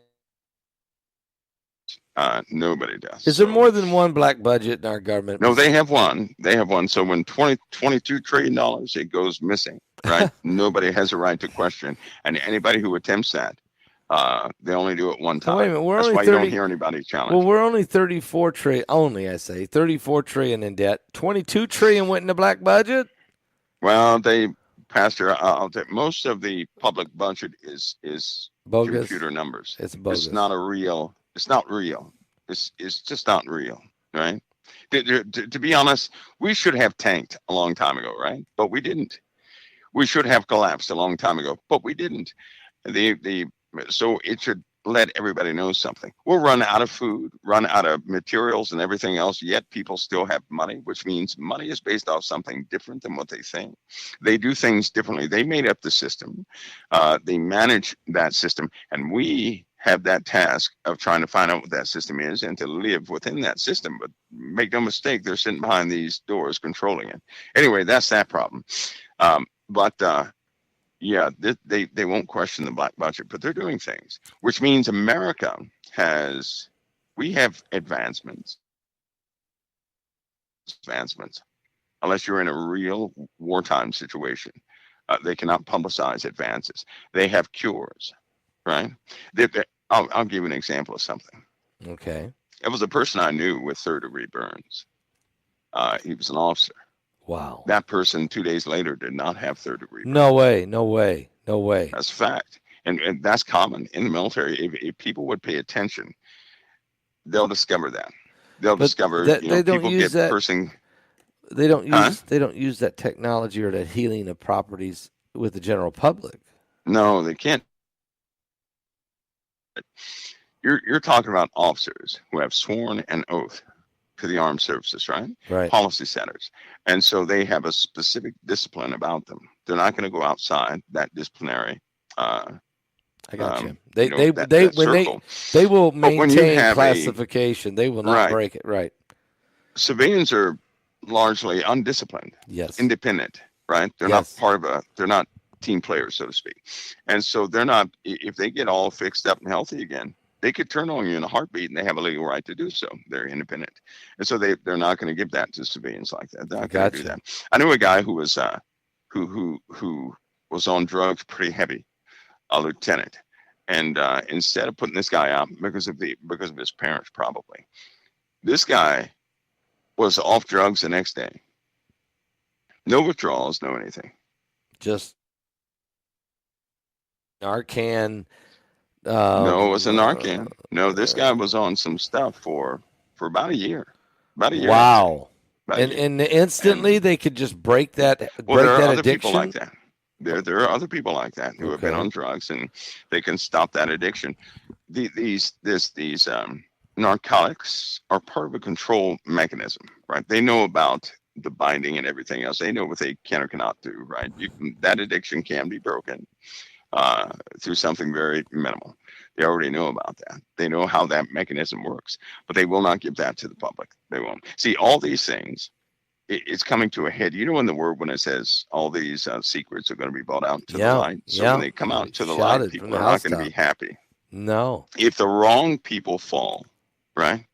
Nobody does. Is there So, more than one black budget in our government? no, they have one. They have one. So when $22 trillion, it goes missing, right? Nobody has a right to question. And anybody who attempts that, they only do it one So wait a time. minute, we're That's only why you 30. don't hear anybody challenge. Well, we're only 34 trillion. Only, I say, 34 trillion in debt. 22 trillion went in the black budget. Well, Pastor, most of the public budget is Bogus. computer numbers. It's bogus. It's not real. It's just not real, right? To be honest, we should have tanked a long time ago, right? But we didn't. We should have collapsed a long time ago, but we didn't. So it should let everybody know something. We'll run out of food, run out of materials and everything else, yet people still have money, which means money is based off something different than what they think. They do things differently. They made up the system. They manage that system, and we have that task of trying to find out what that system is and to live within that system. But make no mistake, they're sitting behind these doors controlling it. Anyway, that's that problem. Yeah, they won't question the black budget, but they're doing things, which means we have advancements, unless you're in a real wartime situation. They cannot publicize advances. They have cures, right? I'll give you an example of something. Okay. It was a person I knew with third-degree burns. He was an officer. Wow. That person 2 days later did not have third-degree burns. No way. No way. No way. That's a fact. And that's common in the military. If people would pay attention, they'll discover that. They'll discover they don't people use get that. cursing. They don't use that technology or that healing of properties with the general public. No, they can't. You're talking about officers who have sworn an oath to the armed services, right? Right. Policy setters. And so they have a specific discipline about them. They're not going to go outside that disciplinary. I got you. They will maintain classification. They will not break it. Right. Civilians are largely undisciplined. Yes. Independent, right? They're not they're not team players, so to speak. And so they're not, if they get all fixed up and healthy again, they could turn on you in a heartbeat, and they have a legal right to do so. They're independent. And so they're not going to give that to civilians like that. They're not going to do that. I knew a guy who was who was on drugs pretty heavy, a lieutenant. And instead of putting this guy out because of his parents, probably, this guy was off drugs the next day. No withdrawals, no anything. Just Narcan. No, it was a Narcan. No, this guy was on some stuff for about a year. Wow. And instantly they could just break that addiction. There are other people like that. There are other people like that who have been on drugs, and they can stop that addiction. These narcotics are part of a control mechanism, right? They know about the binding and everything else. They know what they can or cannot do, right? That addiction can be broken through something very minimal. They already know about that. They know how that mechanism works, but they will not give that to the public. They won't. See, all these things, it's coming to a head. You know, in the word, when it says all these secrets are going to be brought out to the light. So when they come out to the light, people are not going to be happy. No. If the wrong people fall, right?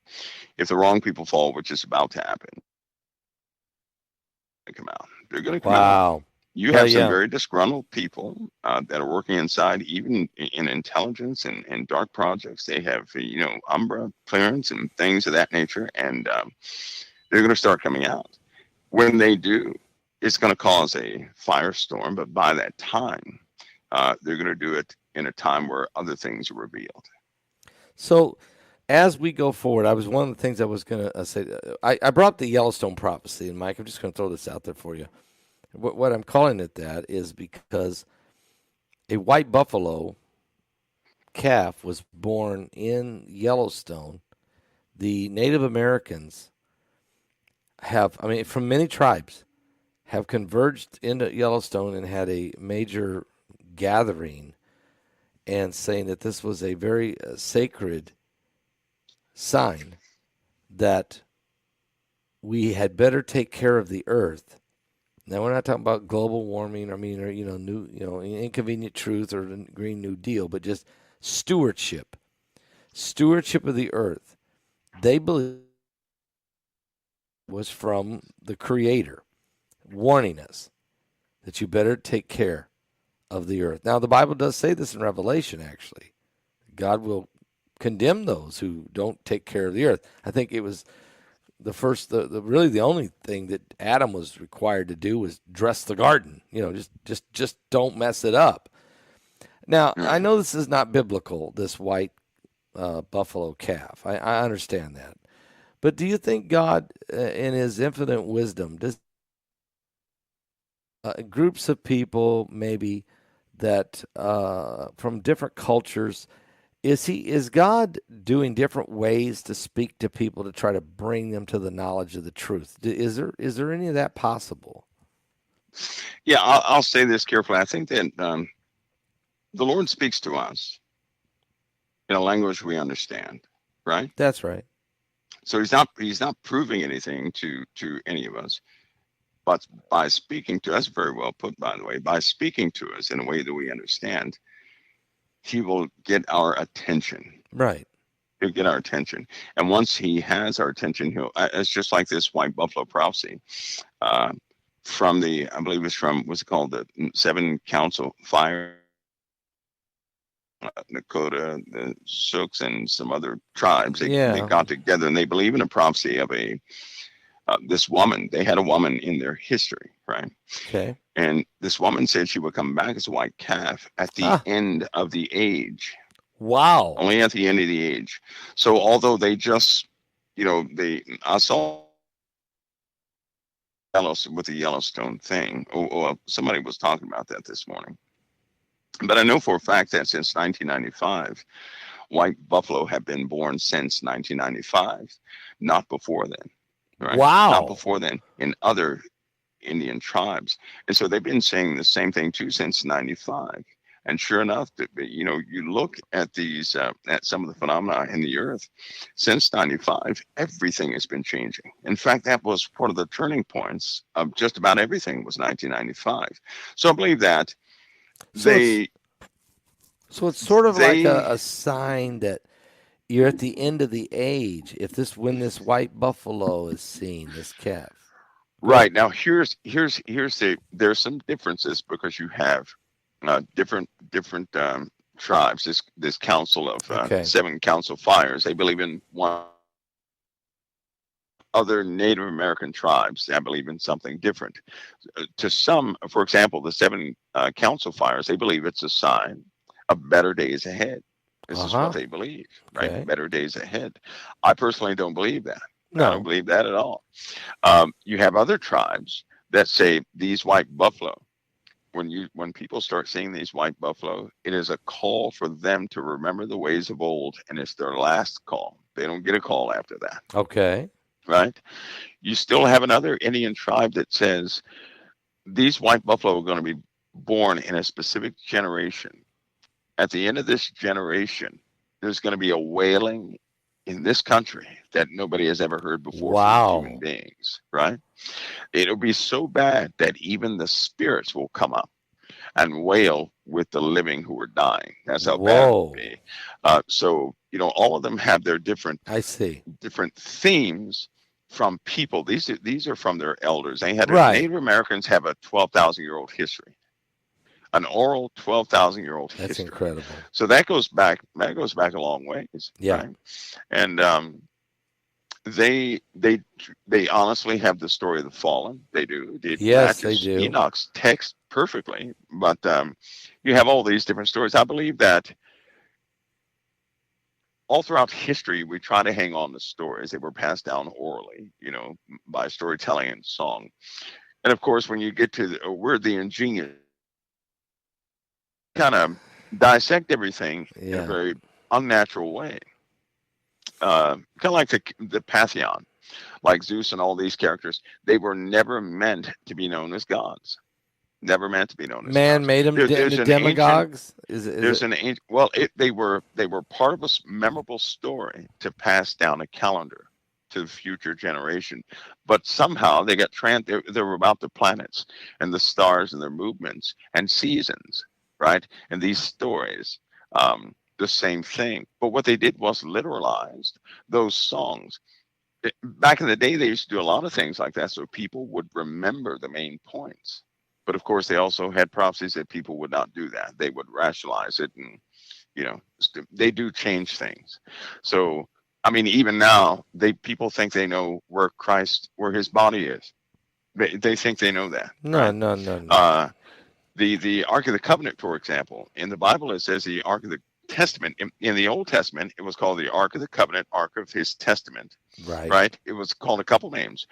If the wrong people fall, which is about to happen, they come out. They're going to come out. You have some very disgruntled people that are working inside, even in intelligence and dark projects. They have, Umbra clearance and things of that nature, and they're going to start coming out. When they do, it's going to cause a firestorm, but by that time, they're going to do it in a time where other things are revealed. So as we go forward, I was one of the things I was going to say. I brought the Yellowstone prophecy, and Mike, I'm just going to throw this out there for you. What I'm calling it that is because a white buffalo calf was born in Yellowstone. The Native Americans from many tribes, have converged into Yellowstone and had a major gathering. and saying that this was a very sacred sign that we had better take care of the earth. Now we're not talking about global warming, or new, inconvenient truth or the Green New Deal, but just stewardship, stewardship of the earth. They believe was from the Creator, warning us that you better take care of the earth. Now the Bible does say this in Revelation. Actually, God will condemn those who don't take care of the earth. I think it was really the only thing that Adam was required to do was dress the garden. Just don't mess it up. Now, I Right. know this is not biblical, this white buffalo calf. I understand that. But do you think God, in his infinite wisdom, does groups of people maybe that from different cultures, is God doing different ways to speak to people to try to bring them to the knowledge of the truth? Is there any of that possible? Yeah, I'll say this carefully. I think that the Lord speaks to us in a language we understand, right? That's right. So he's not proving anything to any of us, but by speaking to us, very well put, by the way, by speaking to us in a way that we understand, he will get our attention. Right. He'll get our attention, and once he has our attention, he'll. It's just like this white buffalo prophecy. Uh, from I believe it's from, what's it called, the seven council fire, Dakota, the Sioux, and some other tribes. They Yeah. got together and they believe in a prophecy of this woman. They had a woman in their history, right? Okay. And this woman said she would come back as a white calf at the Ah. end of the age, Wow. only at the end of the age. So although they just, I saw with the Yellowstone thing. Somebody was talking about that this morning. But I know for a fact that since 1995, white buffalo have been born since 1995, not before then, right? Not Wow. before then in other Indian tribes. And so they've been saying the same thing too since 95. And sure enough, you look at at some of the phenomena in the earth since 95, everything has been changing. In fact, that was one of the turning points of just about everything was 1995. So I believe that So it's they, so it's sort of like they, a sign that you're at the end of the age. If when this white buffalo is seen, this calf. Go ahead. right now, there's some differences because you have different tribes. This council of Okay. seven council fires. They believe in one. Other Native American tribes that believe in something different. To some, for example, the seven council fires, they believe it's a sign of better days ahead. This Uh is what huh. they believe, right? Okay. Better days ahead. I personally don't believe that. I don't No. believe that at all. You have other tribes that say these white buffalo. When people start seeing these white buffalo, it is a call for them to remember the ways of old, and it's their last call. They don't get a call after that, Okay. right? You still have another Indian tribe that says these white buffalo are going to be born in a specific generation. At the end of this generation, there's going to be a wailing in this country that nobody has ever heard before from human Wow. beings, right? It'll be so bad that even the spirits will come up and wail with the living who are dying. That's how bad it will Whoa. be. So all of them have their I see. different themes from people. These are from their elders. Right. Native Americans have a 12,000-year-old history, an oral 12,000-year-old That's history. incredible. So that goes back. That goes back a long ways, Yeah. right? And they they they honestly have the story of the fallen. They do. It Yes, they matches do. Enoch's text perfectly. But you have all these different stories. I believe that all throughout history, we try to hang on to stories that were passed down orally, by storytelling and song. And of course, when you get to we're the ingenious, kind of dissect everything in a Yeah. very unnatural way. Kind of like the Pantheon, like Zeus and all these characters, they were never meant to be known as gods. Never meant to be known as Man tongues. made them There's into an ancient. demagogues. Is There's it? an ancient. Well, they were part of a memorable story to pass down a calendar to the future generation, but somehow they got they were about the planets and the stars and their movements and seasons, right? And these stories, the same thing. But what they did was literalized those songs. Back in the day, they used to do a lot of things like that so people would remember the main points. But of course, they also had prophecies that people would not do that. They would rationalize it, and they do change things. So, I mean, even now, people think they know where his body is. They think they know that, No, right? no, no, no. The Ark of the Covenant, for example, in the Bible it says the Ark of the Testament. In the Old Testament, it was called the Ark of the Covenant, Ark of His Testament, Right. right? It was called a couple names.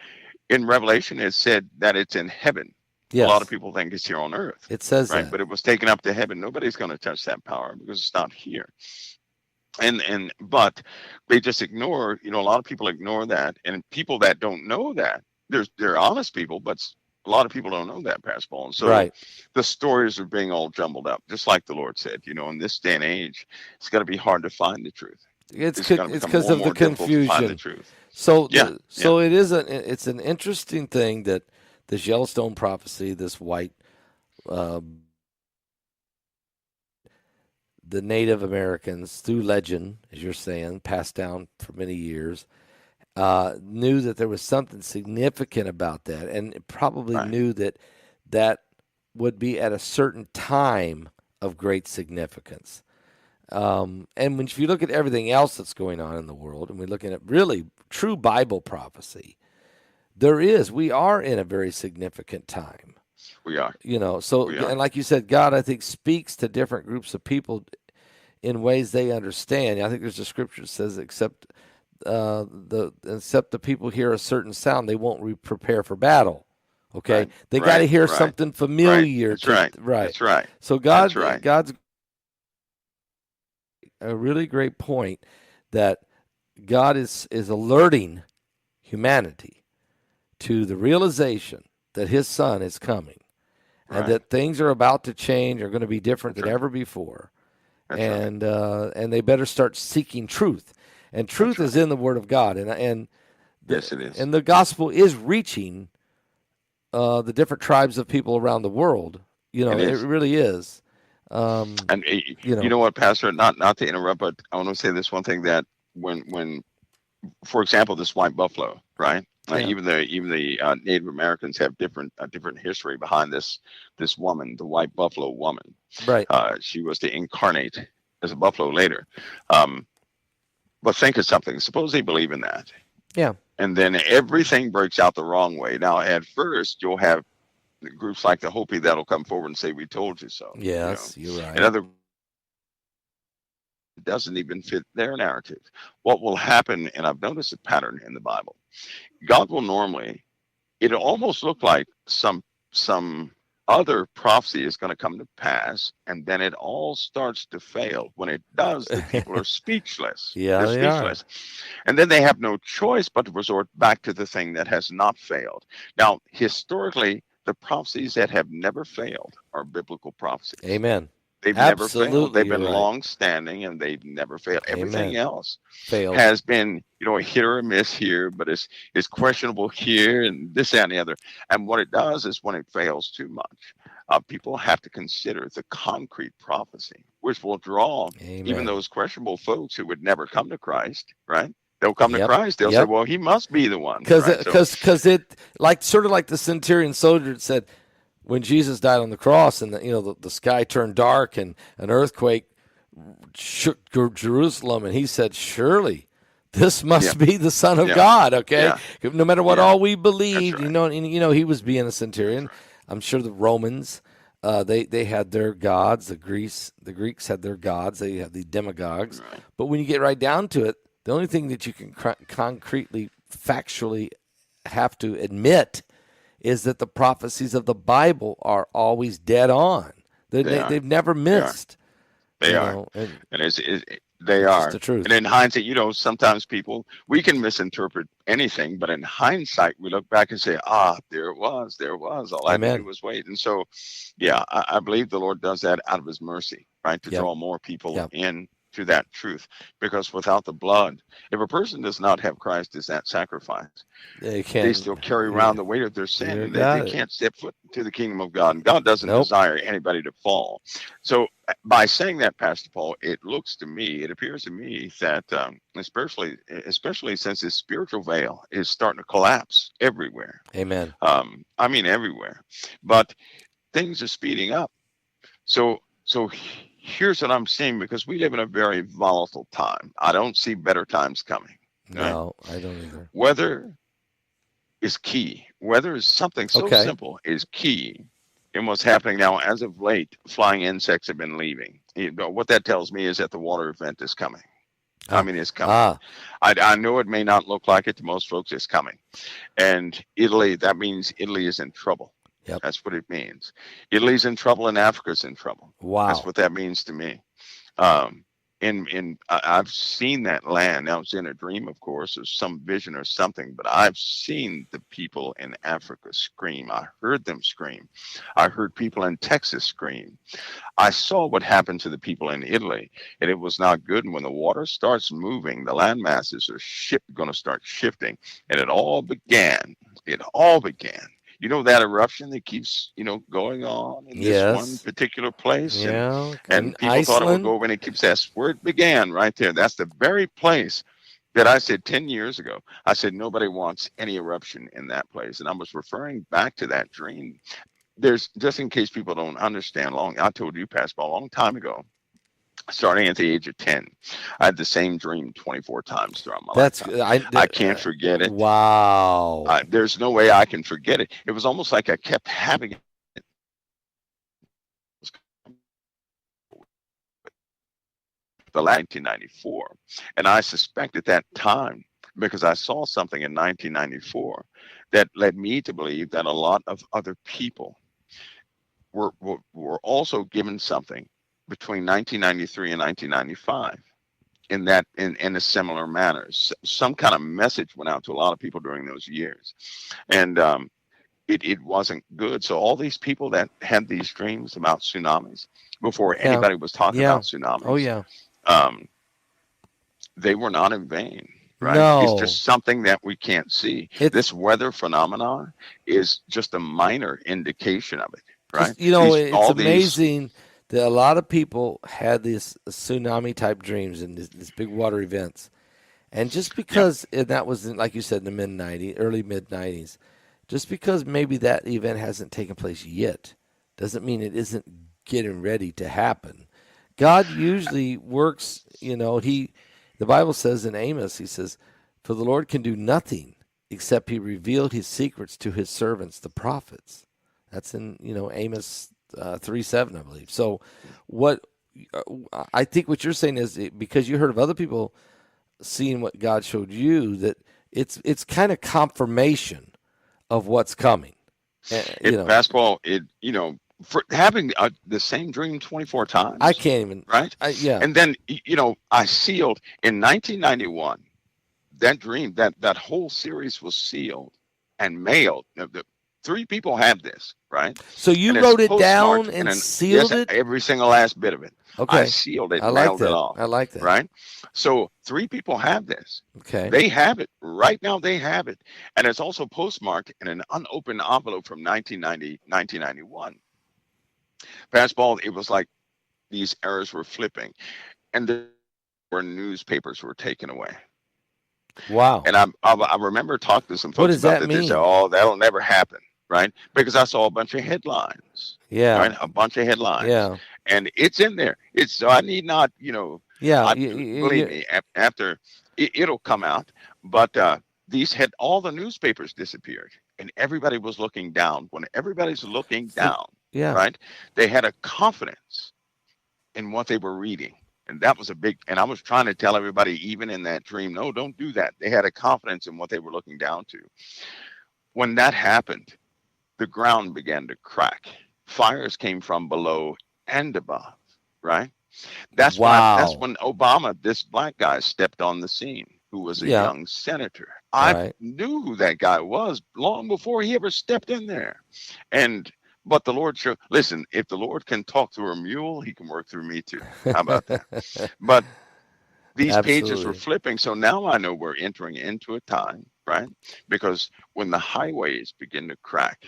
In Revelation, it said that it's in heaven. A lot of Yes. people think it's here on earth, It says right? that. But it was taken up to heaven. Nobody's going to touch that power because it's not here. But they just ignore. A lot of people ignore that, and people that don't know that, they're honest people, but a lot of people don't know that, Pastor Paul. And so Right. the stories are being all jumbled up, just like the Lord said. In this day and age, it's going to be hard to find the truth. It's going to become because more of and the more difficult to find the confusion. truth. So Yeah, so it is it's an interesting thing that this Yellowstone prophecy, this white, uh, the Native Americans through legend, as you're saying, passed down for many years, knew that there was something significant about that, and probably right, knew that that would be at a certain time of great significance. And if you look at everything else that's going on in the world, and we're looking at really true Bible prophecy, we are in a very significant time. we are. So, We are. and like you said, God, I think, speaks to different groups of people in ways they understand. I think there's a scripture that says, except the people hear a certain sound, they won't prepare for battle. Okay, Right, they got to hear right, something right. familiar. That's right. Right. That's right. So That's right. God's a really great point that God is alerting humanity to the realization that His Son is coming, and Right. that things are about to change, are going to be different That's than right. ever before, That's right. and they better start seeking truth, and truth That's is right. in the Word of God, and Yes, it is. and the gospel is reaching the different tribes of people around the world. It It is. really is. And you know what, Pastor? Not to interrupt, but I want to say this one thing that when for example, this white buffalo, right? Yeah. Even the Native Americans have different history behind this woman, the white buffalo woman. Right. She was to incarnate as a buffalo later. But think of something. Suppose they believe in that, Yeah. and then everything breaks out the wrong way. Now, at first, you'll have groups like the Hopi that'll come forward and say, "We told you so." Yes, you're right. And other doesn't even fit their narrative. What will happen, and I've noticed a pattern in the Bible, God will normally, it'll almost look like some other prophecy is going to come to pass, and then it all starts to fail. When it does, the people are speechless. Yeah, They're they are. speechless. And then they have no choice but to resort back to the thing that has not failed. Now, historically, the prophecies that have never failed are biblical prophecies. Amen. They've never failed. Absolutely, They've been you're right. long standing and they've never failed. Everything Amen. else Failed. has been, a hit or a miss here, but it's questionable here and this, that, and the other. And what it does is when it fails too much, people have to consider the concrete prophecy, which will draw even Amen. those questionable folks who would never come to Christ, right? They'll come to Yep. Christ. They'll say, well, he must be the one. Because Right? it like sort of like the centurion soldier that said, when Jesus died on the cross and the sky turned dark and an earthquake shook Jerusalem, and he said, surely this must be the Son of God. Okay, no matter what all we believed, right. He was being a centurion. I'm sure the Romans, they had their gods. The Greeks had their gods. They had the demagogues. Right. But when you get right down to it, the only thing that you can concretely, factually have to admit is that the prophecies of the Bible are always dead on. They've never missed. They are. And And They It's just are. the truth. And in hindsight, sometimes we can misinterpret anything, but in hindsight, we look back and say, there it was, there it was. All I had to do Amen. was wait. And so, yeah, I believe the Lord does that out of his mercy, right? To Yep. draw more people Yep. in to that truth. Because without the blood, if a person does not have Christ as that sacrifice, They they can. still carry You, around the weight of their sin, you and they got it. can't step foot into the kingdom of God. And God doesn't Nope. desire anybody to fall. So by saying that, Pastor Paul, it appears to me that especially since this spiritual veil is starting to collapse everywhere. Amen. I mean everywhere. But things are speeding up. So here's what I'm seeing, because we live in a very volatile time. I don't see better times coming. Right? No, I don't either. Weather is key. Weather is something so Okay. simple is key in what's happening now. As of late, flying insects have been leaving. What that tells me is that the water event is coming. I Ah. mean, it's coming. Ah. I know it may not look like it to most folks. It's coming. And Italy, that means Italy is in trouble. Yep. That's what it means. Italy's in trouble and Africa's in trouble. That's Wow. what that means to me. Um, I've seen that land. Now it's in a dream, of course, or some vision or something, but I've seen the people in Africa scream. I heard them scream. I heard people in Texas scream. I saw what happened to the people in Italy, and it was not good. And when the water starts moving, the land masses are going to start shifting, and It all began. That eruption that keeps going on in this one Yes. particular place, and Yeah. In and people thought it would Iceland. go over, and it keeps, that's where it began, right there. That's the very place that I said 10 years ago. I said nobody wants any eruption in that place, and I was referring back to that dream. There's, just in case people don't understand, I told you, Pastor, a long time ago, starting at the age of 10, I had the same dream 24 times throughout my That's lifetime. I. I can't forget it. Wow. There's no way I can forget it. It was almost like I kept having it the 1994. And I suspect at that time, because I saw something in 1994 that led me to believe that a lot of other people were also given something between 1993 and 1995 in a similar manner. Some kind of message went out to a lot of people during those years. And it wasn't good. So all these people that had these dreams about tsunamis before Yeah. anybody was talking Yeah. about Oh tsunamis, yeah. um, they were not in vain, right? It's No. just something that we can't see. It's This weather phenomenon is just a minor indication of it, right? just it's All these, amazing that a lot of people had these tsunami type dreams and this big water events. And just yeah, because and that was like you said in the early mid 90s, just because maybe that event hasn't taken place yet doesn't mean it isn't getting ready to happen. God usually works, the Bible says in Amos, he says, "For the Lord can do nothing except he revealed his secrets to his servants, the prophets." That's in, Amos 3:7, I believe. So what I think what you're saying is because you heard of other people seeing what God showed you, that it's kind of confirmation of what's coming. it basketball, for having the same dream 24 I times, can't even. right? Yeah. And then, I sealed in 1991. That dream, that whole series was sealed and mailed. Now, the three people have this, right? So And you it's wrote it down postmarked, and yes, sealed it. every single last bit of it. I Okay, sealed it, I like mailed it that. off, I like that. right? So three people have this. Okay. They have it right now. They have it, and it's also postmarked in an unopened envelope from 1990, 1991. Fastball. It was like these errors were flipping, and there were newspapers were taken away. Wow. And I remember talking to some What folks does about that that. They said, mean? "Oh, that'll never happen," right? Because I saw a bunch of headlines, Yeah. right? A bunch of headlines, Yeah. and it's in there. It's, so I need not, Yeah. I believe me. After it'll come out, but these had all the newspapers disappeared, and everybody was looking down. When everybody's looking So, down, yeah. right? They had a confidence in what they were reading. And that was a big, and I was trying to tell everybody, even in that dream, no, don't do that. They had a confidence in what they were looking down to. When that happened, the ground began to crack. Fires came from below and above, right? That's Wow. when Obama, this black guy, stepped on the scene, who was a Yeah. young senator. I Right. knew who that guy was long before he ever stepped in there. And but the Lord showed, listen, if the Lord can talk through a mule, he can work through me too. How about that? But these pages were Absolutely. flipping. So now I know we're entering into a time, right? Because when the highways begin to crack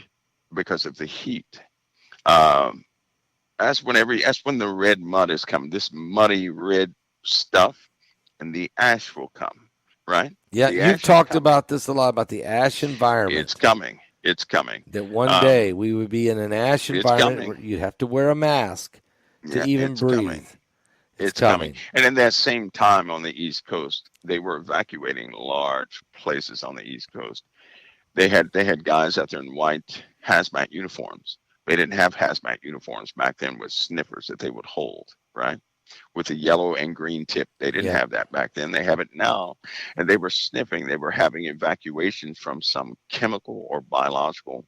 because of the heat, um, that's when the red mud is coming. This muddy red stuff, and the ash will come, right? Yeah, The you've ash is talked coming. about this a lot about the ash It's environment. coming. It's coming. That one Um, day we would be in an ash it's environment where coming. you'd have to wear a mask to Yeah, even it's coming. breathe. It's It's coming. coming. And in that same time on the East Coast, they were evacuating large places on the East Coast. They had guys out there in white hazmat uniforms. They didn't have hazmat uniforms back then with sniffers that they would hold, right? With a yellow and green tip. They didn't Yeah. have that back then. They have it now. And they were sniffing. They were having evacuations from some chemical or biological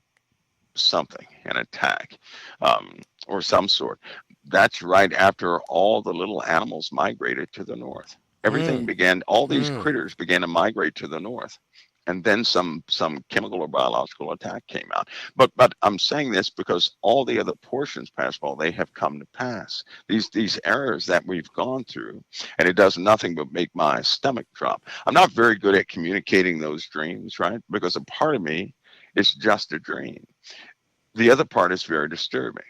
something, an attack, or some sort. That's right after all the little animals migrated to the north. Everything Mm, began, all these mm. critters began to migrate to the north. And then some chemical or biological attack came out. But I'm saying this because all the other portions, Pastor Paul, they have come to pass. These errors that we've gone through, and it does nothing but make my stomach drop. I'm not very good at communicating those dreams, right? Because a part of me is just a dream. The other part is very disturbing,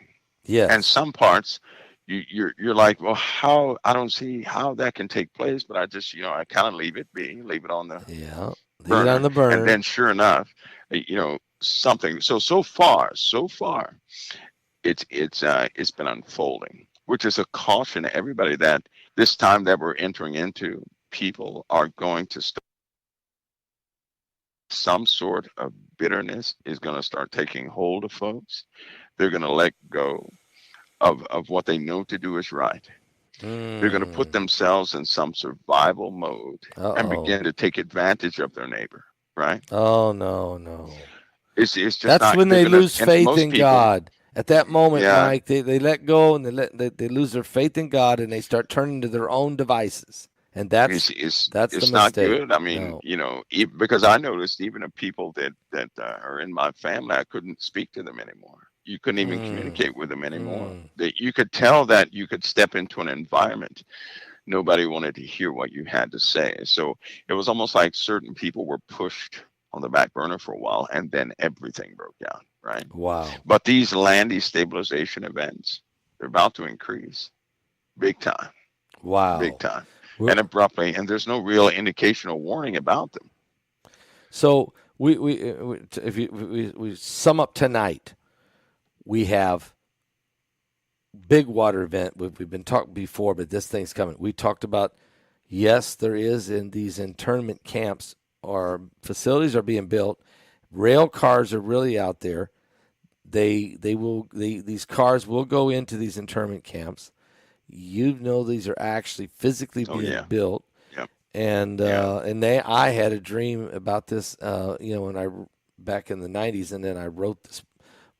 and Yes. some parts you're like, well, how, I don't see how that can take place, but I just, I kind of leave it be, leave it on the Yeah. Leave it on burner, the and burner. then sure enough, something. So far, it's been unfolding, which is a caution to everybody that this time that we're entering into, people are going to start, some sort of bitterness is going to start taking hold of folks. They're going to let go of what they know to do is right. They're going to put Mm. themselves in some survival mode and Uh-oh. begin to take advantage of their neighbor, right? Oh, no, no. It's just That's not, when they're they going to, lose and faith most in people, God. At that moment, yeah, Mike, they let go and they lose their faith in God and they start turning to their own devices. And it's, that's it's, that's the it's not mistake. good. I mean, No. because I noticed even the people that are in my family, I couldn't speak to them anymore. You couldn't even Mm. communicate with them anymore. Mm. That you could tell that you could step into an environment, nobody wanted to hear what you had to say. So it was almost like certain people were pushed on the back burner for a while, and then everything broke down, right? Wow. But these land destabilization events, they're about to increase big time, big Wow. time, We're, and abruptly, and there's no real indication or warning about them. so we if you, we sum up tonight, we have big water event. We've been talking before, but this thing's coming. We talked about, yes, there is in these internment camps or facilities are being built. Rail cars are really out there. These cars will go into these internment camps. These are actually physically Oh being yeah, built. yep, And yeah. I had a dream about this, when I back in the '90s, and then I wrote this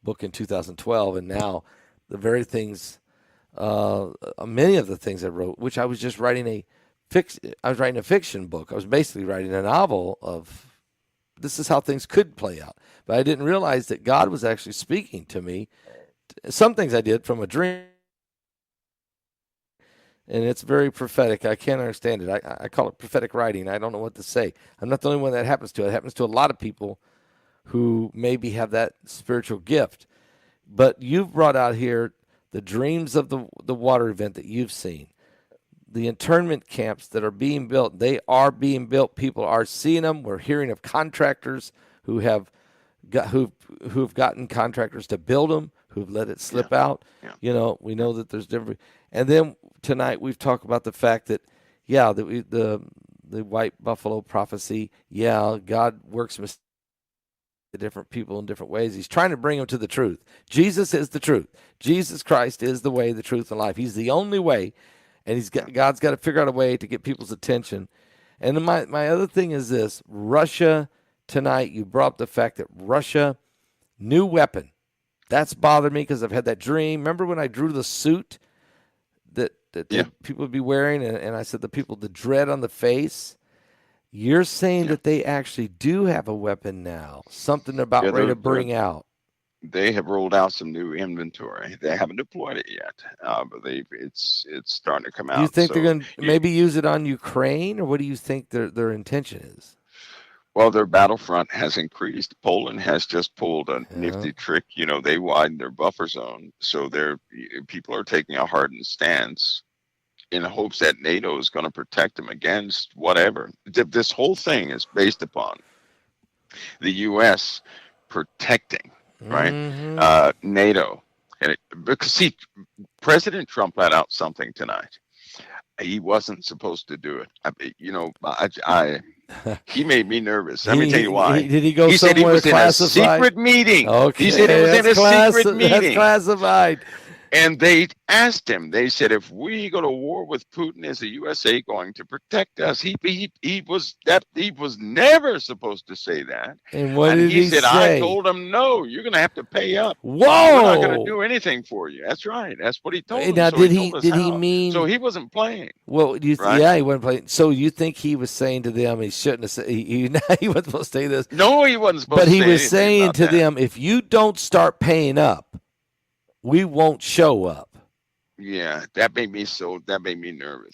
book in 2012, and now the very things, many of the things I wrote, which I was just writing I was writing a fiction book. I was basically writing a novel of this is how things could play out, but I didn't realize that God was actually speaking to me. Some things I did from a dream, and it's very prophetic. I can't understand it. I call it prophetic writing. I don't know what to say. I'm not the only one that happens to. It happens to a lot of people who maybe have that spiritual gift. But you've brought out here the dreams of the water event that you've seen, the internment camps that are being built. They are being built. People are seeing them. We're hearing of contractors who have who've gotten contractors to build them, who've let it Yeah, slip out. yeah, We yeah. know that there's different. And then tonight we've talked about the fact that, yeah, the white buffalo prophecy. Yeah, God works the different people in different ways. He's trying to bring them to the truth. Jesus is the truth. Jesus Christ is the way, the truth, and life. He's the only way, and Yeah. God's got to figure out a way to get people's attention. And then my other thing is this: Russia tonight. You brought up the fact that Russia, new weapon. That's bothered me because I've had that dream. Remember when I drew the suit that Yeah. people would be wearing, and I said the people, the dread on the face. You're saying Yeah. that they actually do have a weapon now, something about Yeah. ready to bring out. They have rolled out some new inventory. They haven't deployed it yet, but it's starting to come Do you out. think they're So going to maybe use it on Ukraine, or what do you think their intention is? well, their battlefront has increased. Poland has just pulled a Yeah. nifty trick. They widened their buffer zone, so people are taking a hardened stance in hopes that NATO is going to protect them against whatever. This whole thing is based upon the U.S. protecting, right? Mm-hmm. NATO, because see, President Trump let out something tonight. He wasn't supposed to do it. He made me nervous. Let me tell you why. Did he go He said he somewhere was in a classified? secret meeting. He said he Okay, was in a secret that's meeting. classified. And they asked him, they said, if we go to war with Putin, is the USA going to protect us? He was never supposed to say that. And what And did he he said, I say? told him, no, you're going to have to pay up. We're not going to Whoa! do anything for you. That's right. That's what he told them. Now, So he told us did he how. So mean? he wasn't playing, Well, right? yeah, he wasn't playing. So you think he was saying to them he shouldn't have said he wasn't supposed to say this, No, he wasn't supposed but to he say was anything saying about to that. them, if you don't start paying up, we won't show up. Yeah, that made me nervous.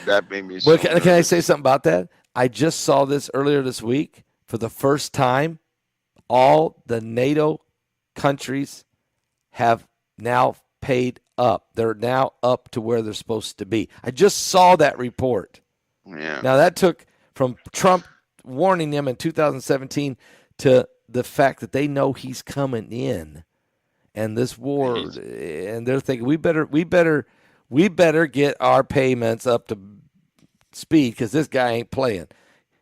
That made me so Well, can I nervous. say something about that? I just saw this earlier this week. For the first time, all the NATO countries have now paid up. They're now up to where they're supposed to be. I just saw that report. Yeah. Now, that took from Trump warning them in 2017 to the fact that they know he's coming in. And this war, and they're thinking we better get our payments up to speed because this guy ain't playing.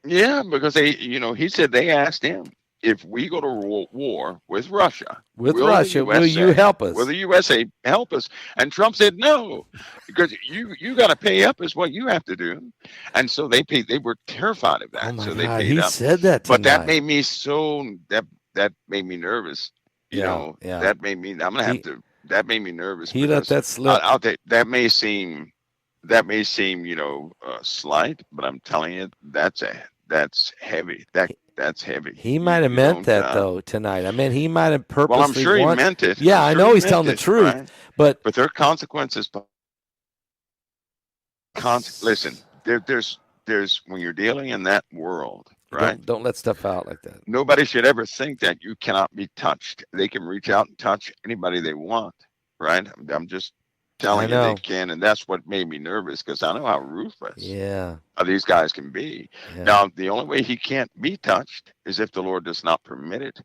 Yeah, because he said they asked him, if we go to war with Russia, With will the Russia, will you USA, help us? will the USA help us? And Trump said no, because you got to pay up is what you have to do. And so they paid. They were terrified of that, Oh my so they God, paid he up. said that tonight. But that made me that made me nervous. Yeah. That made me. I'm gonna have to. That made me nervous. He let that slip. I'll take that may seem slight, but I'm telling you that's heavy. That's heavy. He might have meant that though tonight. I mean, he might have purposely. Well, I'm sure he meant it. Yeah, I know he's telling the truth, right? but there are consequences. Listen, there's when you're dealing in that world, right? Don't let stuff out like that. Nobody should ever think that you cannot be touched. They can reach out and touch anybody they want, right? I'm just telling you they can, and that's what made me nervous because I know how ruthless these guys can be. Yeah. Now, the only way he can't be touched is if the Lord does not permit it.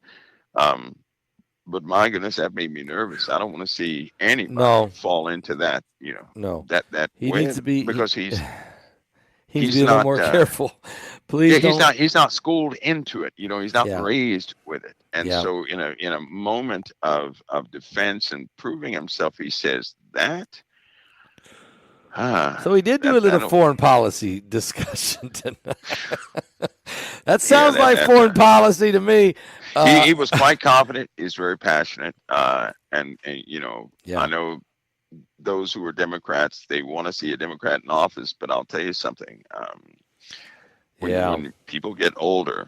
But my goodness, that made me nervous. I don't want to see anybody fall into that. That he way, needs to be because he's be a little more careful. Please, he's not schooled into it. He's not raised with it. And so in a moment of defense and proving himself, he says that. So he did do a little foreign policy discussion tonight. That sounds like foreign policy to me. He was quite confident. He's very passionate. And I know those who are Democrats, they want to see a Democrat in office. But I'll tell you something. When people get older,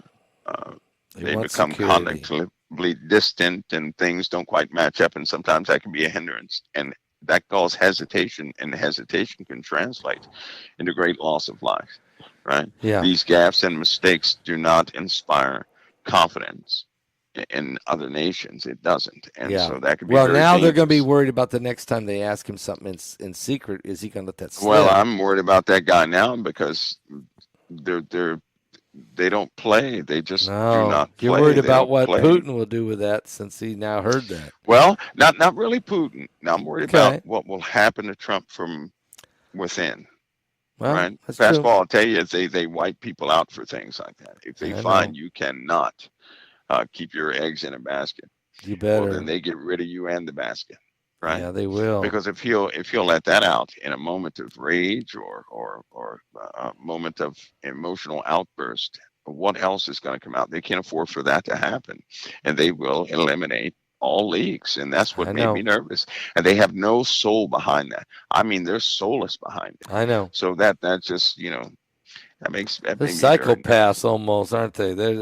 they become cognitively distant and things don't quite match up. And sometimes that can be a hindrance. And that causes hesitation, and hesitation can translate into great loss of life, right? Yeah. These gaffes and mistakes do not inspire confidence in other nations. It doesn't. And so that could be very now dangerous. They're going to be worried about the next time they ask him something in secret. Is he going to let that slip? Well, I'm worried about that guy now because they don't play. They just do not play. You're worried about what Putin will do with that since he now heard that. Well, not really Putin. Now I'm worried about what will happen to Trump from within. Well, right? That's Fastball, true. I'll tell you, they wipe people out for things like that. If they find you cannot keep your eggs in a basket, you better. Well, then they get rid of you and the basket. Right? Yeah, they will. Because if he'll let that out in a moment of rage or a moment of emotional outburst, what else is going to come out? They can't afford for that to happen, and they will eliminate all leaks, and that's what I made me know. nervous. And they have no soul behind that. I mean, they're soulless behind it. I know. So that just that They're made me very psychopaths nervous. almost, aren't they? They're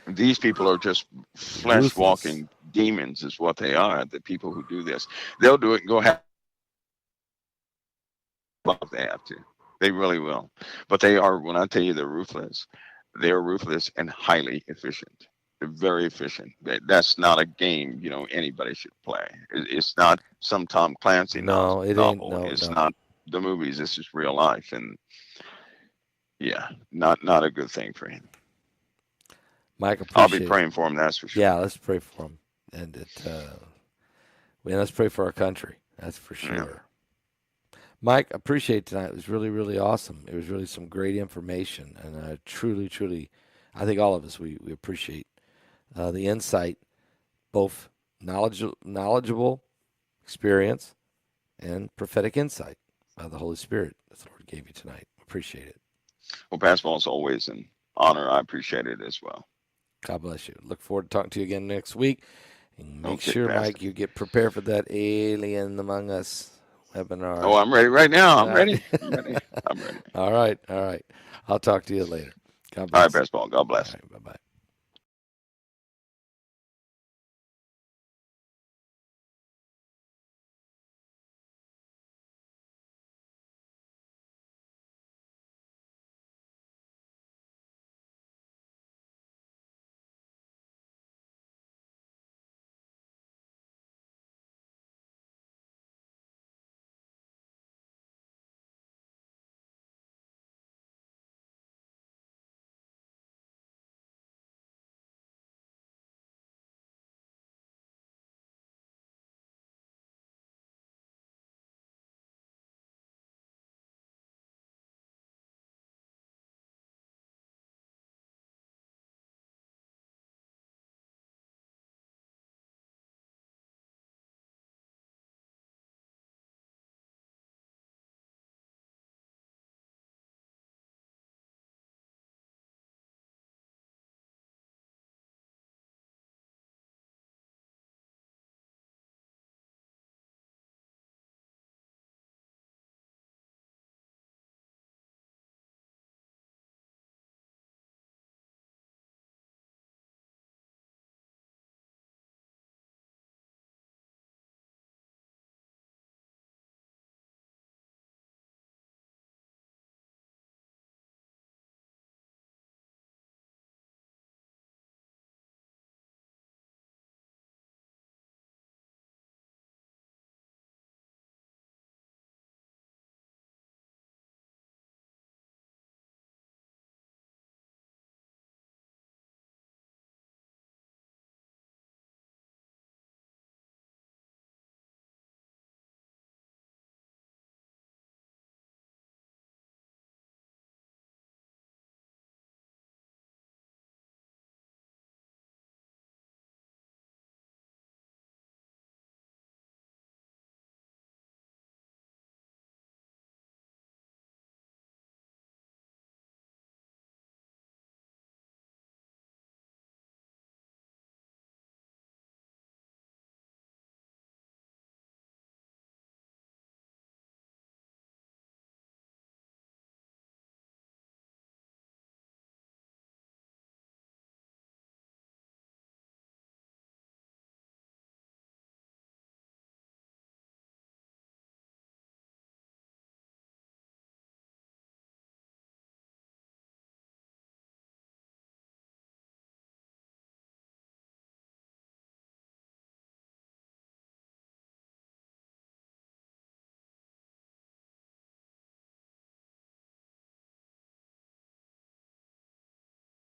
These people are just flesh ruthless. walking demons, is what they are. The people who do this, they'll do it and go have if they have to. They really will. But they are. When I tell you they're ruthless, they are ruthless and highly efficient. They're very efficient. That's not a game, anybody should play. It's not some Tom Clancy No, it ain't. novel. No, It's no. not the movies. This is real life, and yeah, not a good thing for him. Mike, I'll be appreciate it. praying for him. That's for Yeah, sure. let's pray for him, and let's pray for our country. That's for Yeah. sure. Mike, appreciate tonight. It was really, really awesome. It was really some great information, and truly, truly, I think all of us we appreciate the insight, both knowledgeable experience and prophetic insight by the Holy Spirit that the Lord gave you tonight. Appreciate it. Well, Pastor, it's always an honor. I appreciate it as well. God bless you. Look forward to talking to you again next week. And make Okay, sure, Pastor. Mike, you get prepared for that Alien Among Us Oh, webinar. I'm ready right now. I'm Uh, ready. I'm ready. I'm ready. all right. All right. I'll talk to you later. God All right, bless. Pastor Paul. God All bless. right. Bye bye.